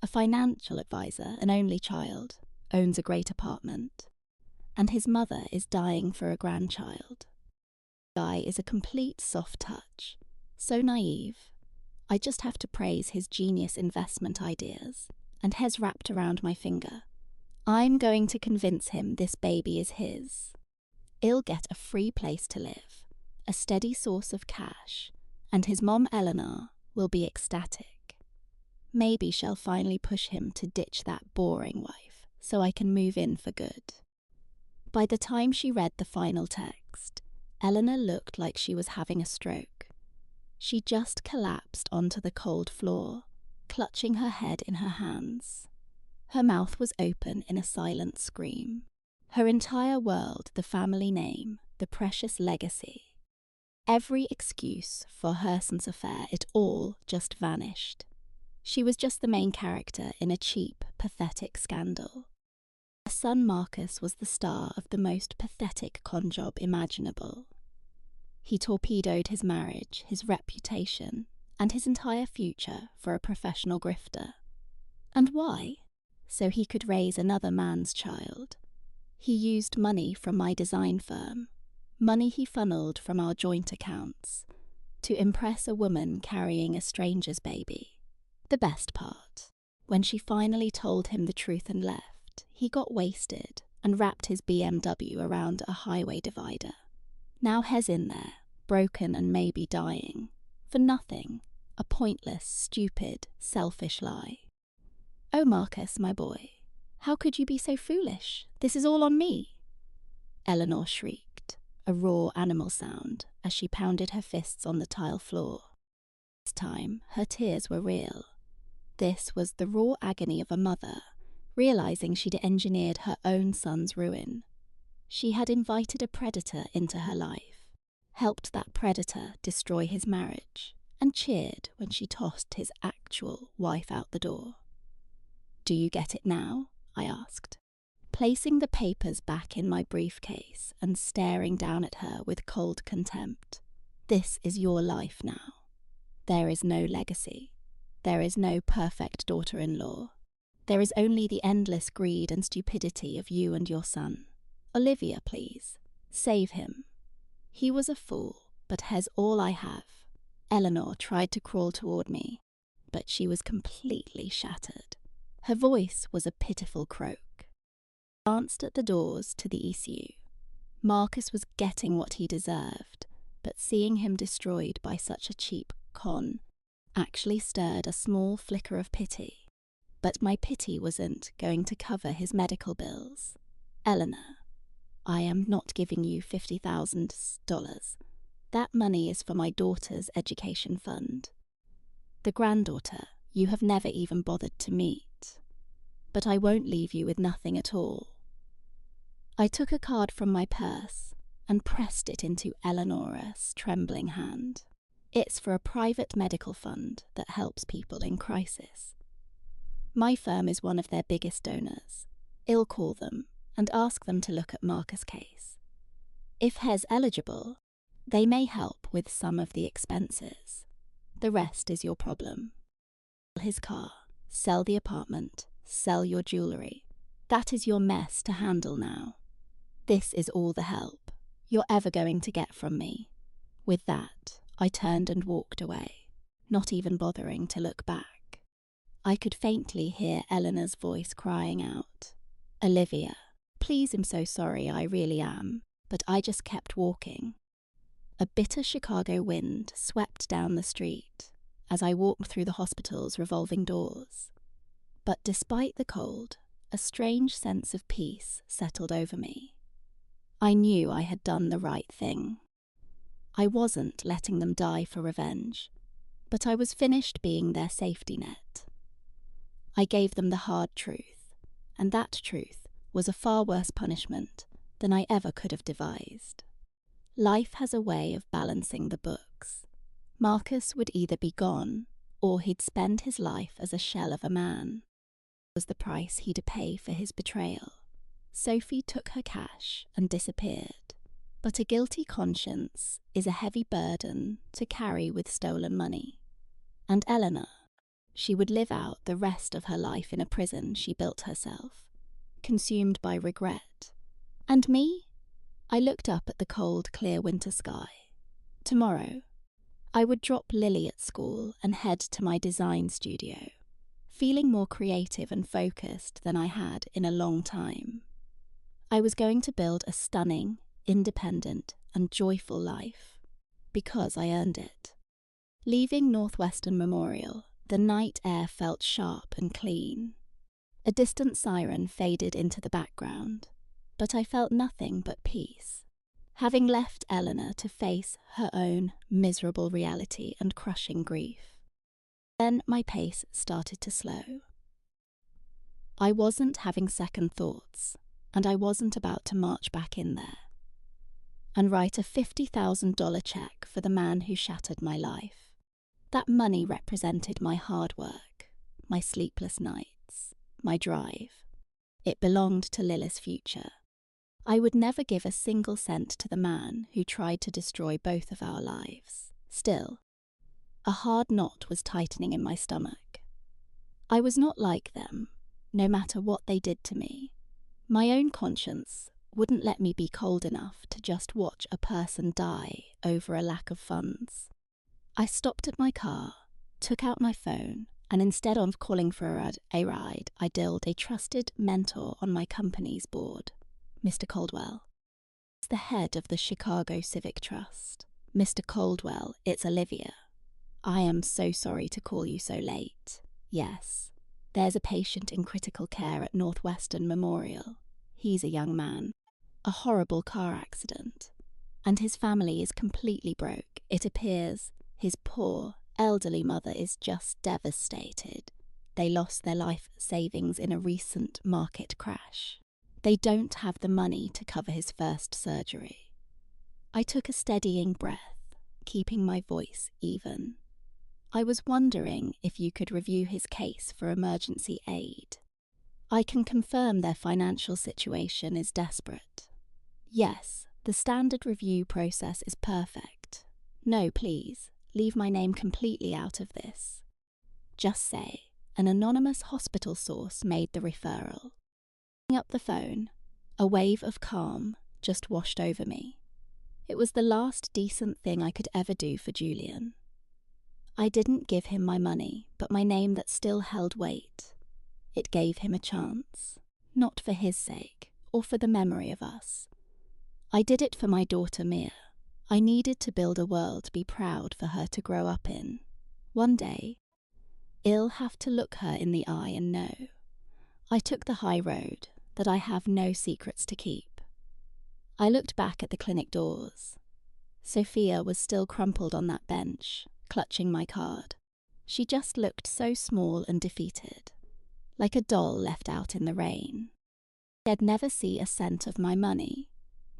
A financial advisor, an only child, owns a great apartment, and his mother is dying for a grandchild. The guy is a complete soft touch, so naive. I just have to praise his genius investment ideas, and Hez wrapped around my finger. I'm going to convince him this baby is his. He'll get a free place to live, a steady source of cash, and his mom Eleanor will be ecstatic. Maybe she'll finally push him to ditch that boring wife so I can move in for good. By the time she read the final text, Eleanor looked like she was having a stroke. She just collapsed onto the cold floor, clutching her head in her hands. Her mouth was open in a silent scream. Her entire world, the family name, the precious legacy. Every excuse for her son's affair, it all just vanished. She was just the main character in a cheap, pathetic scandal. Her son Marcus was the star of the most pathetic con job imaginable. He torpedoed his marriage, his reputation, and his entire future for a professional grifter. And why? So he could raise another man's child. He used money from my design firm, money he funneled from our joint accounts, to impress a woman carrying a stranger's baby. The best part, when she finally told him the truth and left, he got wasted and wrapped his BMW around a highway divider. Now Hez in there, broken and maybe dying, for nothing, a pointless, stupid, selfish lie. Oh, Marcus, my boy, how could you be so foolish? This is all on me. Eleanor shrieked, a raw animal sound, as she pounded her fists on the tile floor. This time, her tears were real. This was the raw agony of a mother, realizing she'd engineered her own son's ruin. She had invited a predator into her life, helped that predator destroy his marriage, and cheered when she tossed his actual wife out the door. Do you get it now? I asked, placing the papers back in my briefcase and staring down at her with cold contempt. This is your life now. There is no legacy. There is no perfect daughter-in-law. There is only the endless greed and stupidity of you and your son. Olivia, please, save him. He was a fool, but has all I have. Eleanor tried to crawl toward me, but she was completely shattered. Her voice was a pitiful croak. I glanced at the doors to the ECU. Marcus was getting what he deserved, but seeing him destroyed by such a cheap con actually stirred a small flicker of pity. But my pity wasn't going to cover his medical bills. Eleanor, I am not giving you $50,000. That money is for my daughter's education fund. The granddaughter you have never even bothered to meet. But I won't leave you with nothing at all. I took a card from my purse and pressed it into Eleanor's trembling hand. It's for a private medical fund that helps people in crisis. My firm is one of their biggest donors. I'll call them and ask them to look at Marcus' case. If Hez eligible, they may help with some of the expenses. The rest is your problem. Sell his car, sell the apartment, sell your jewellery. That is your mess to handle now. This is all the help you're ever going to get from me." With that, I turned and walked away, not even bothering to look back. I could faintly hear Eleanor's voice crying out, "Olivia, please, I'm so sorry, I really am." But I just kept walking. A bitter Chicago wind swept down the street as I walked through the hospital's revolving doors. But despite the cold, a strange sense of peace settled over me. I knew I had done the right thing. I wasn't letting them die for revenge, but I was finished being their safety net. I gave them the hard truth, and that truth was a far worse punishment than I ever could have devised. Life has a way of balancing the books. Marcus would either be gone, or he'd spend his life as a shell of a man. It was the price he'd pay for his betrayal. Sophie took her cash and disappeared, but a guilty conscience is a heavy burden to carry with stolen money. And Eleanor, she would live out the rest of her life in a prison she built herself, consumed by regret. And me? I looked up at the cold, clear winter sky. Tomorrow, I would drop Lily at school and head to my design studio, feeling more creative and focused than I had in a long time. I was going to build a stunning, independent, and joyful life, because I earned it. Leaving Northwestern Memorial, the night air felt sharp and clean. A distant siren faded into the background, but I felt nothing but peace, having left Eleanor to face her own miserable reality and crushing grief. Then my pace started to slow. I wasn't having second thoughts, and I wasn't about to march back in there and write a $50,000 check for the man who shattered my life. That money represented my hard work, my sleepless nights, my drive. It belonged to Lily's future. I would never give a single cent to the man who tried to destroy both of our lives. Still, a hard knot was tightening in my stomach. I was not like them, no matter what they did to me. My own conscience wouldn't let me be cold enough to just watch a person die over a lack of funds. I stopped at my car, took out my phone, and instead of calling for a ride, I dialed a trusted mentor on my company's board, Mr. Caldwell. He's the head of the Chicago Civic Trust. "Mr. Caldwell, it's Olivia. I am so sorry to call you so late. Yes, there's a patient in critical care at Northwestern Memorial. He's a young man. A horrible car accident. And his family is completely broke. It appears his poor, elderly mother is just devastated. They lost their life savings in a recent market crash. They don't have the money to cover his first surgery." I took a steadying breath, keeping my voice even. "I was wondering if you could review his case for emergency aid. I can confirm their financial situation is desperate. Yes, the standard review process is perfect. No, please, leave my name completely out of this. Just say, an anonymous hospital source made the referral." Hanging up the phone, a wave of calm just washed over me. It was the last decent thing I could ever do for Julian. I didn't give him my money, but my name that still held weight. It gave him a chance, not for his sake, or for the memory of us. I did it for my daughter Mia. I needed to build a world to be proud for her to grow up in. One day, I'll have to look her in the eye and know. I took the high road, that I have no secrets to keep. I looked back at the clinic doors. Sophia was still crumpled on that bench, clutching my card. She just looked so small and defeated, like a doll left out in the rain. I'd never see a cent of my money,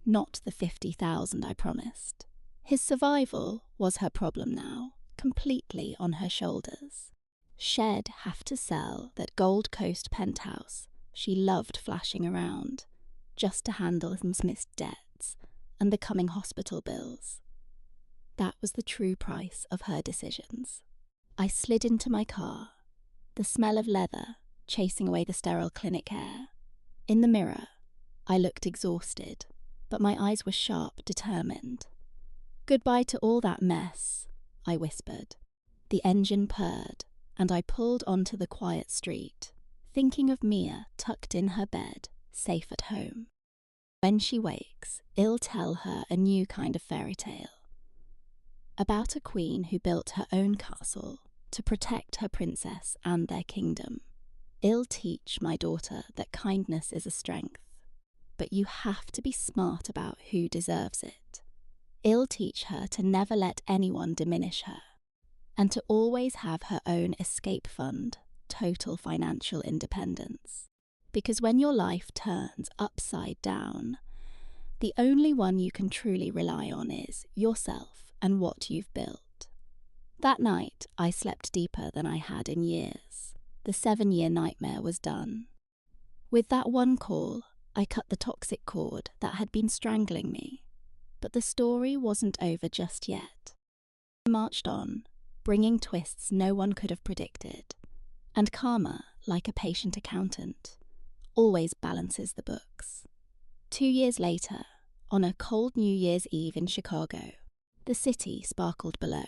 not the $50,000 I promised. His survival was her problem now, completely on her shoulders. She'd have to sell that Gold Coast penthouse she loved flashing around, just to handle some missed debts and the coming hospital bills. That was the true price of her decisions. I slid into my car, the smell of leather chasing away the sterile clinic air. In the mirror, I looked exhausted, but my eyes were sharp, determined. "Goodbye to all that mess," I whispered. The engine purred, and I pulled onto the quiet street, thinking of Mia tucked in her bed, safe at home. When she wakes, I'll tell her a new kind of fairy tale. About a queen who built her own castle to protect her princess and their kingdom. I'll teach my daughter that kindness is a strength, but you have to be smart about who deserves it. I'll teach her to never let anyone diminish her, and to always have her own escape fund, total financial independence. Because when your life turns upside down, the only one you can truly rely on is yourself and what you've built. That night, I slept deeper than I had in years. The 7-year nightmare was done. With that one call, I cut the toxic cord that had been strangling me. But the story wasn't over just yet. I marched on, bringing twists no one could have predicted. And karma, like a patient accountant, always balances the books. 2 years later, on a cold New Year's Eve in Chicago, the city sparkled below.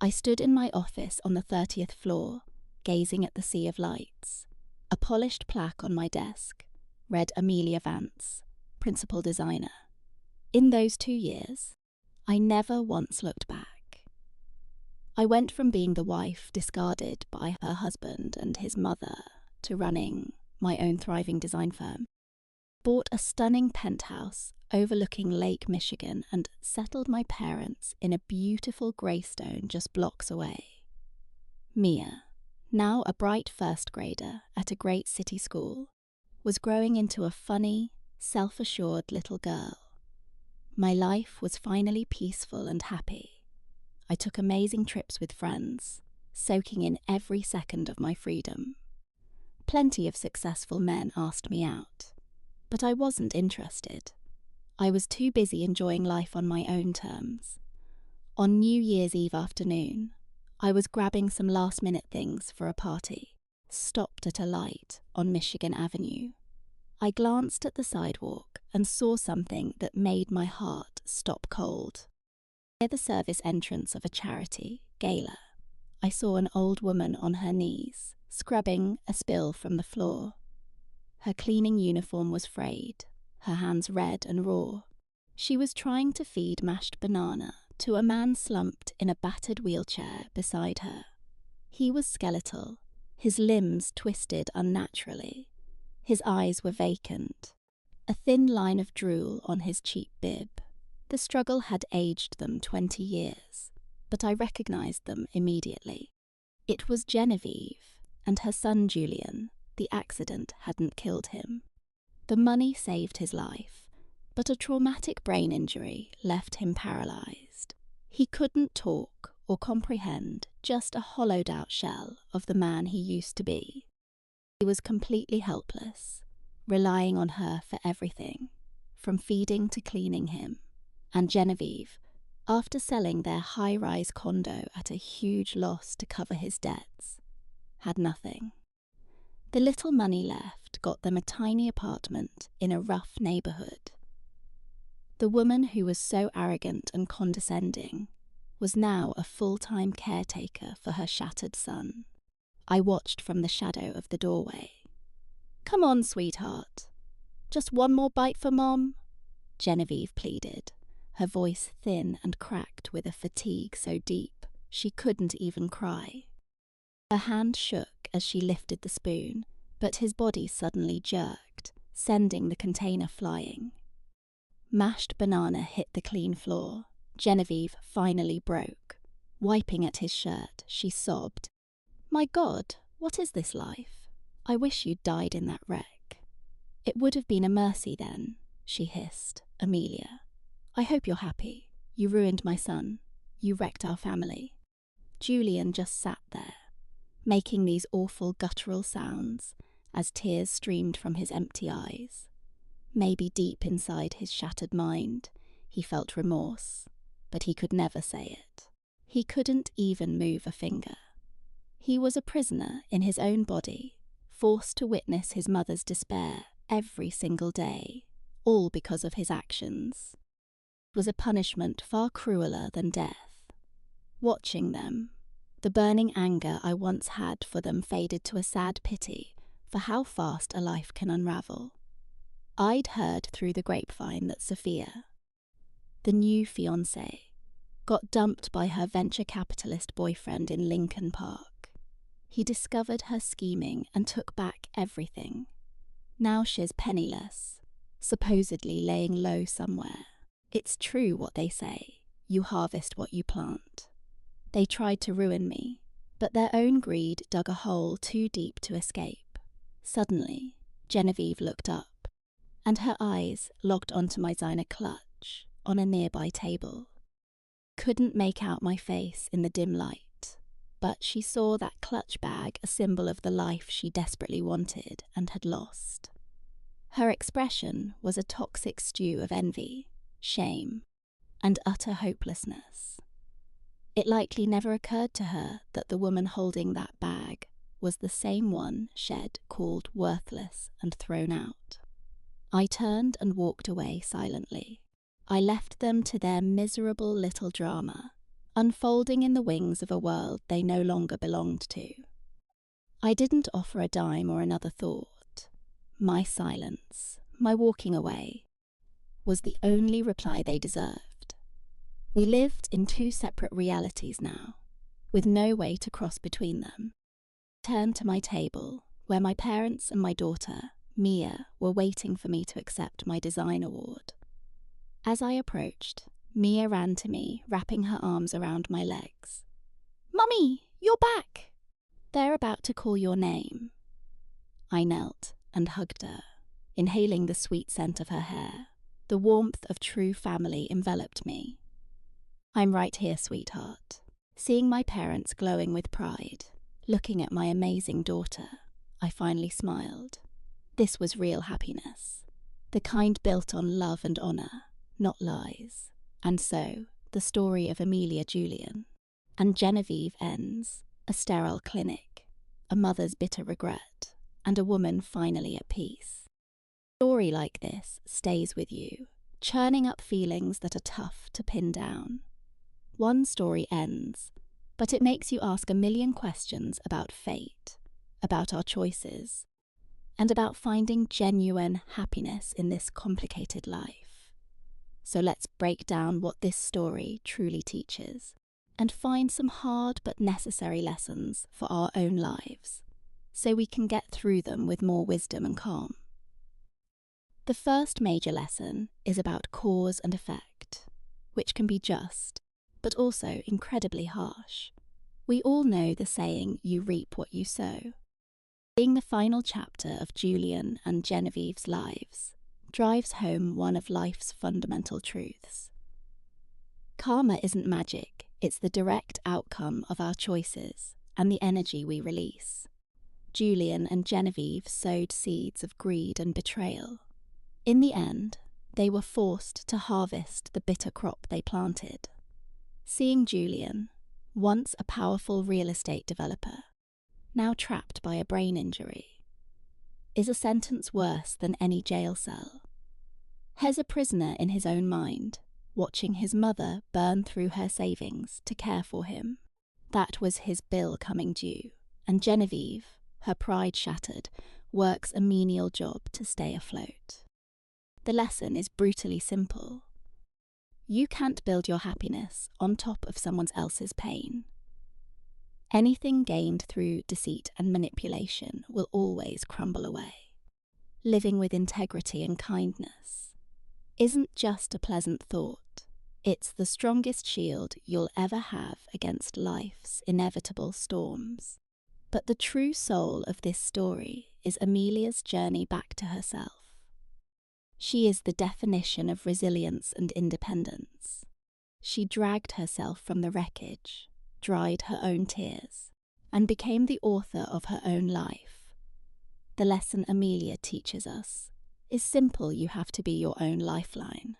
I stood in my office on the 30th floor, gazing at the sea of lights. A polished plaque on my desk read Amelia Vance, principal designer. In those 2 years, I never once looked back. I went from being the wife discarded by her husband and his mother to running my own thriving design firm. Bought a stunning penthouse overlooking Lake Michigan and settled my parents in a beautiful greystone just blocks away. Mia, now a bright first grader at a great city school, was growing into a funny, self-assured little girl. My life was finally peaceful and happy. I took amazing trips with friends, soaking in every second of my freedom. Plenty of successful men asked me out, but I wasn't interested. I was too busy enjoying life on my own terms. On New Year's Eve afternoon, I was grabbing some last-minute things for a party, stopped at a light on Michigan Avenue. I glanced at the sidewalk and saw something that made my heart stop cold. Near the service entrance of a charity gala, I saw an old woman on her knees, scrubbing a spill from the floor. Her cleaning uniform was frayed, her hands red and raw. She was trying to feed mashed banana to a man slumped in a battered wheelchair beside her. He was skeletal, his limbs twisted unnaturally. His eyes were vacant, a thin line of drool on his cheap bib. The struggle had aged them 20 years, but I recognized them immediately. It was Genevieve and her son Julian. The accident hadn't killed him. The money saved his life, but a traumatic brain injury left him paralyzed. He couldn't talk or comprehend, just a hollowed-out shell of the man he used to be. He was completely helpless, relying on her for everything, from feeding to cleaning him. And Genevieve, after selling their high-rise condo at a huge loss to cover his debts, had nothing. The little money left got them a tiny apartment in a rough neighborhood. The woman who was so arrogant and condescending was now a full-time caretaker for her shattered son. I watched from the shadow of the doorway. "Come on, sweetheart. Just one more bite for Mom?" Genevieve pleaded, her voice thin and cracked with a fatigue so deep she couldn't even cry. Her hand shook as she lifted the spoon, but his body suddenly jerked, sending the container flying. Mashed banana hit the clean floor. Genevieve finally broke. Wiping at his shirt, she sobbed. "My God, what is this life? I wish you'd died in that wreck." "It would have been a mercy then," she hissed. "Amelia, I hope you're happy. You ruined my son. You wrecked our family." Julian just sat there, making these awful guttural sounds as tears streamed from his empty eyes. Maybe deep inside his shattered mind, he felt remorse, but he could never say it. He couldn't even move a finger. He was a prisoner in his own body, forced to witness his mother's despair every single day, all because of his actions. It was a punishment far crueler than death. Watching them, the burning anger I once had for them faded to a sad pity for how fast a life can unravel. I'd heard through the grapevine that Sophia, the new fiancée, got dumped by her venture capitalist boyfriend in Lincoln Park. He discovered her scheming and took back everything. Now she's penniless, supposedly laying low somewhere. It's true what they say, you harvest what you plant. They tried to ruin me, but their own greed dug a hole too deep to escape. Suddenly, Genevieve looked up, and her eyes locked onto my designer clutch on a nearby table. Couldn't make out my face in the dim light, but she saw that clutch bag a symbol of the life she desperately wanted and had lost. Her expression was a toxic stew of envy, shame, and utter hopelessness. It likely never occurred to her that the woman holding that bag was the same one Shed called worthless and thrown out. I turned and walked away silently. I left them to their miserable little drama, unfolding in the wings of a world they no longer belonged to. I didn't offer a dime or another thought. My silence, my walking away, was the only reply they deserved. We lived in two separate realities now, with no way to cross between them. I turned to my table, where my parents and my daughter, Mia, were waiting for me to accept my design award. As I approached, Mia ran to me, wrapping her arms around my legs. "Mummy, you're back! They're about to call your name." I knelt and hugged her, inhaling the sweet scent of her hair. The warmth of true family enveloped me. "I'm right here, sweetheart." Seeing my parents glowing with pride, looking at my amazing daughter, I finally smiled. This was real happiness, the kind built on love and honour, not lies. And so, the story of Amelia Julian and Genevieve ends, a sterile clinic, a mother's bitter regret, and a woman finally at peace. A story like this stays with you, churning up feelings that are tough to pin down. One story ends, but it makes you ask a million questions about fate, about our choices, and about finding genuine happiness in this complicated life. So let's break down what this story truly teaches, and find some hard but necessary lessons for our own lives, so we can get through them with more wisdom and calm. The first major lesson is about cause and effect, which can be just, but also incredibly harsh. We all know the saying, "You reap what you sow." Being the final chapter of Julian and Genevieve's lives drives home one of life's fundamental truths. Karma isn't magic, it's the direct outcome of our choices and the energy we release. Julian and Genevieve sowed seeds of greed and betrayal. In the end, they were forced to harvest the bitter crop they planted. Seeing Julian, once a powerful real estate developer, now trapped by a brain injury, is a sentence worse than any jail cell. He's a prisoner in his own mind, watching his mother burn through her savings to care for him. That was his bill coming due, and Genevieve, her pride shattered, works a menial job to stay afloat. The lesson is brutally simple. You can't build your happiness on top of someone else's pain. Anything gained through deceit and manipulation will always crumble away. Living with integrity and kindness isn't just a pleasant thought. It's the strongest shield you'll ever have against life's inevitable storms. But the true soul of this story is Amelia's journey back to herself. She is the definition of resilience and independence. She dragged herself from the wreckage, dried her own tears, and became the author of her own life. The lesson Amelia teaches us is simple: you have to be your own lifeline.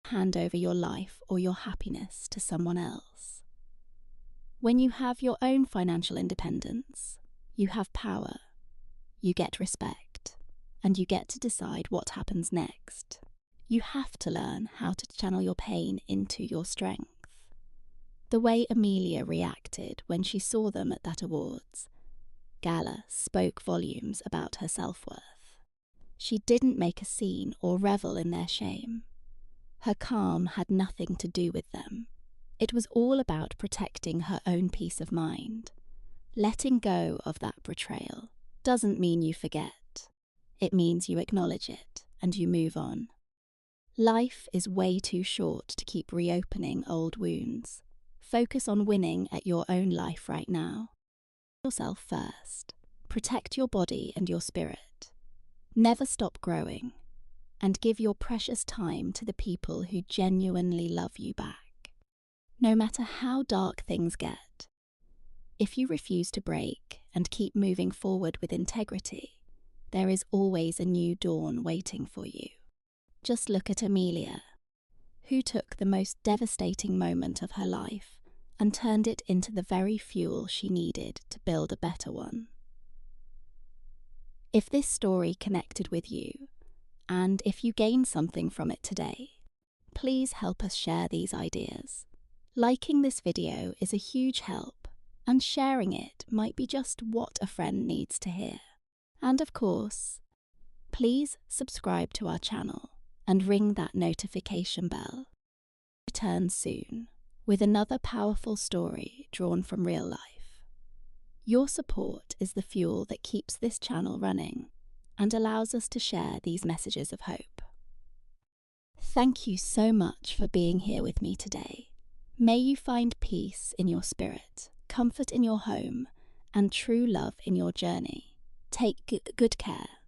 Hand over your life or your happiness to someone else. When you have your own financial independence, you have power, you get respect, and you get to decide what happens next. You have to learn how to channel your pain into your strength. The way Amelia reacted when she saw them at that awards gala spoke volumes about her self-worth. She didn't make a scene or revel in their shame. Her calm had nothing to do with them. It was all about protecting her own peace of mind. Letting go of that betrayal doesn't mean you forget. It means you acknowledge it and you move on. Life is way too short to keep reopening old wounds. Focus on winning at your own life right now. Yourself first. Protect your body and your spirit. Never stop growing. And give your precious time to the people who genuinely love you back. No matter how dark things get, if you refuse to break and keep moving forward with integrity, there is always a new dawn waiting for you. Just look at Amelia, who took the most devastating moment of her life and turned it into the very fuel she needed to build a better one. If this story connected with you, and if you gained something from it today, please help us share these ideas. Liking this video is a huge help, and sharing it might be just what a friend needs to hear. And of course, please subscribe to our channel and ring that notification bell. Return soon with another powerful story drawn from real life. Your support is the fuel that keeps this channel running and allows us to share these messages of hope. Thank you so much for being here with me today. May you find peace in your spirit, comfort in your home, and true love in your journey. Take good care.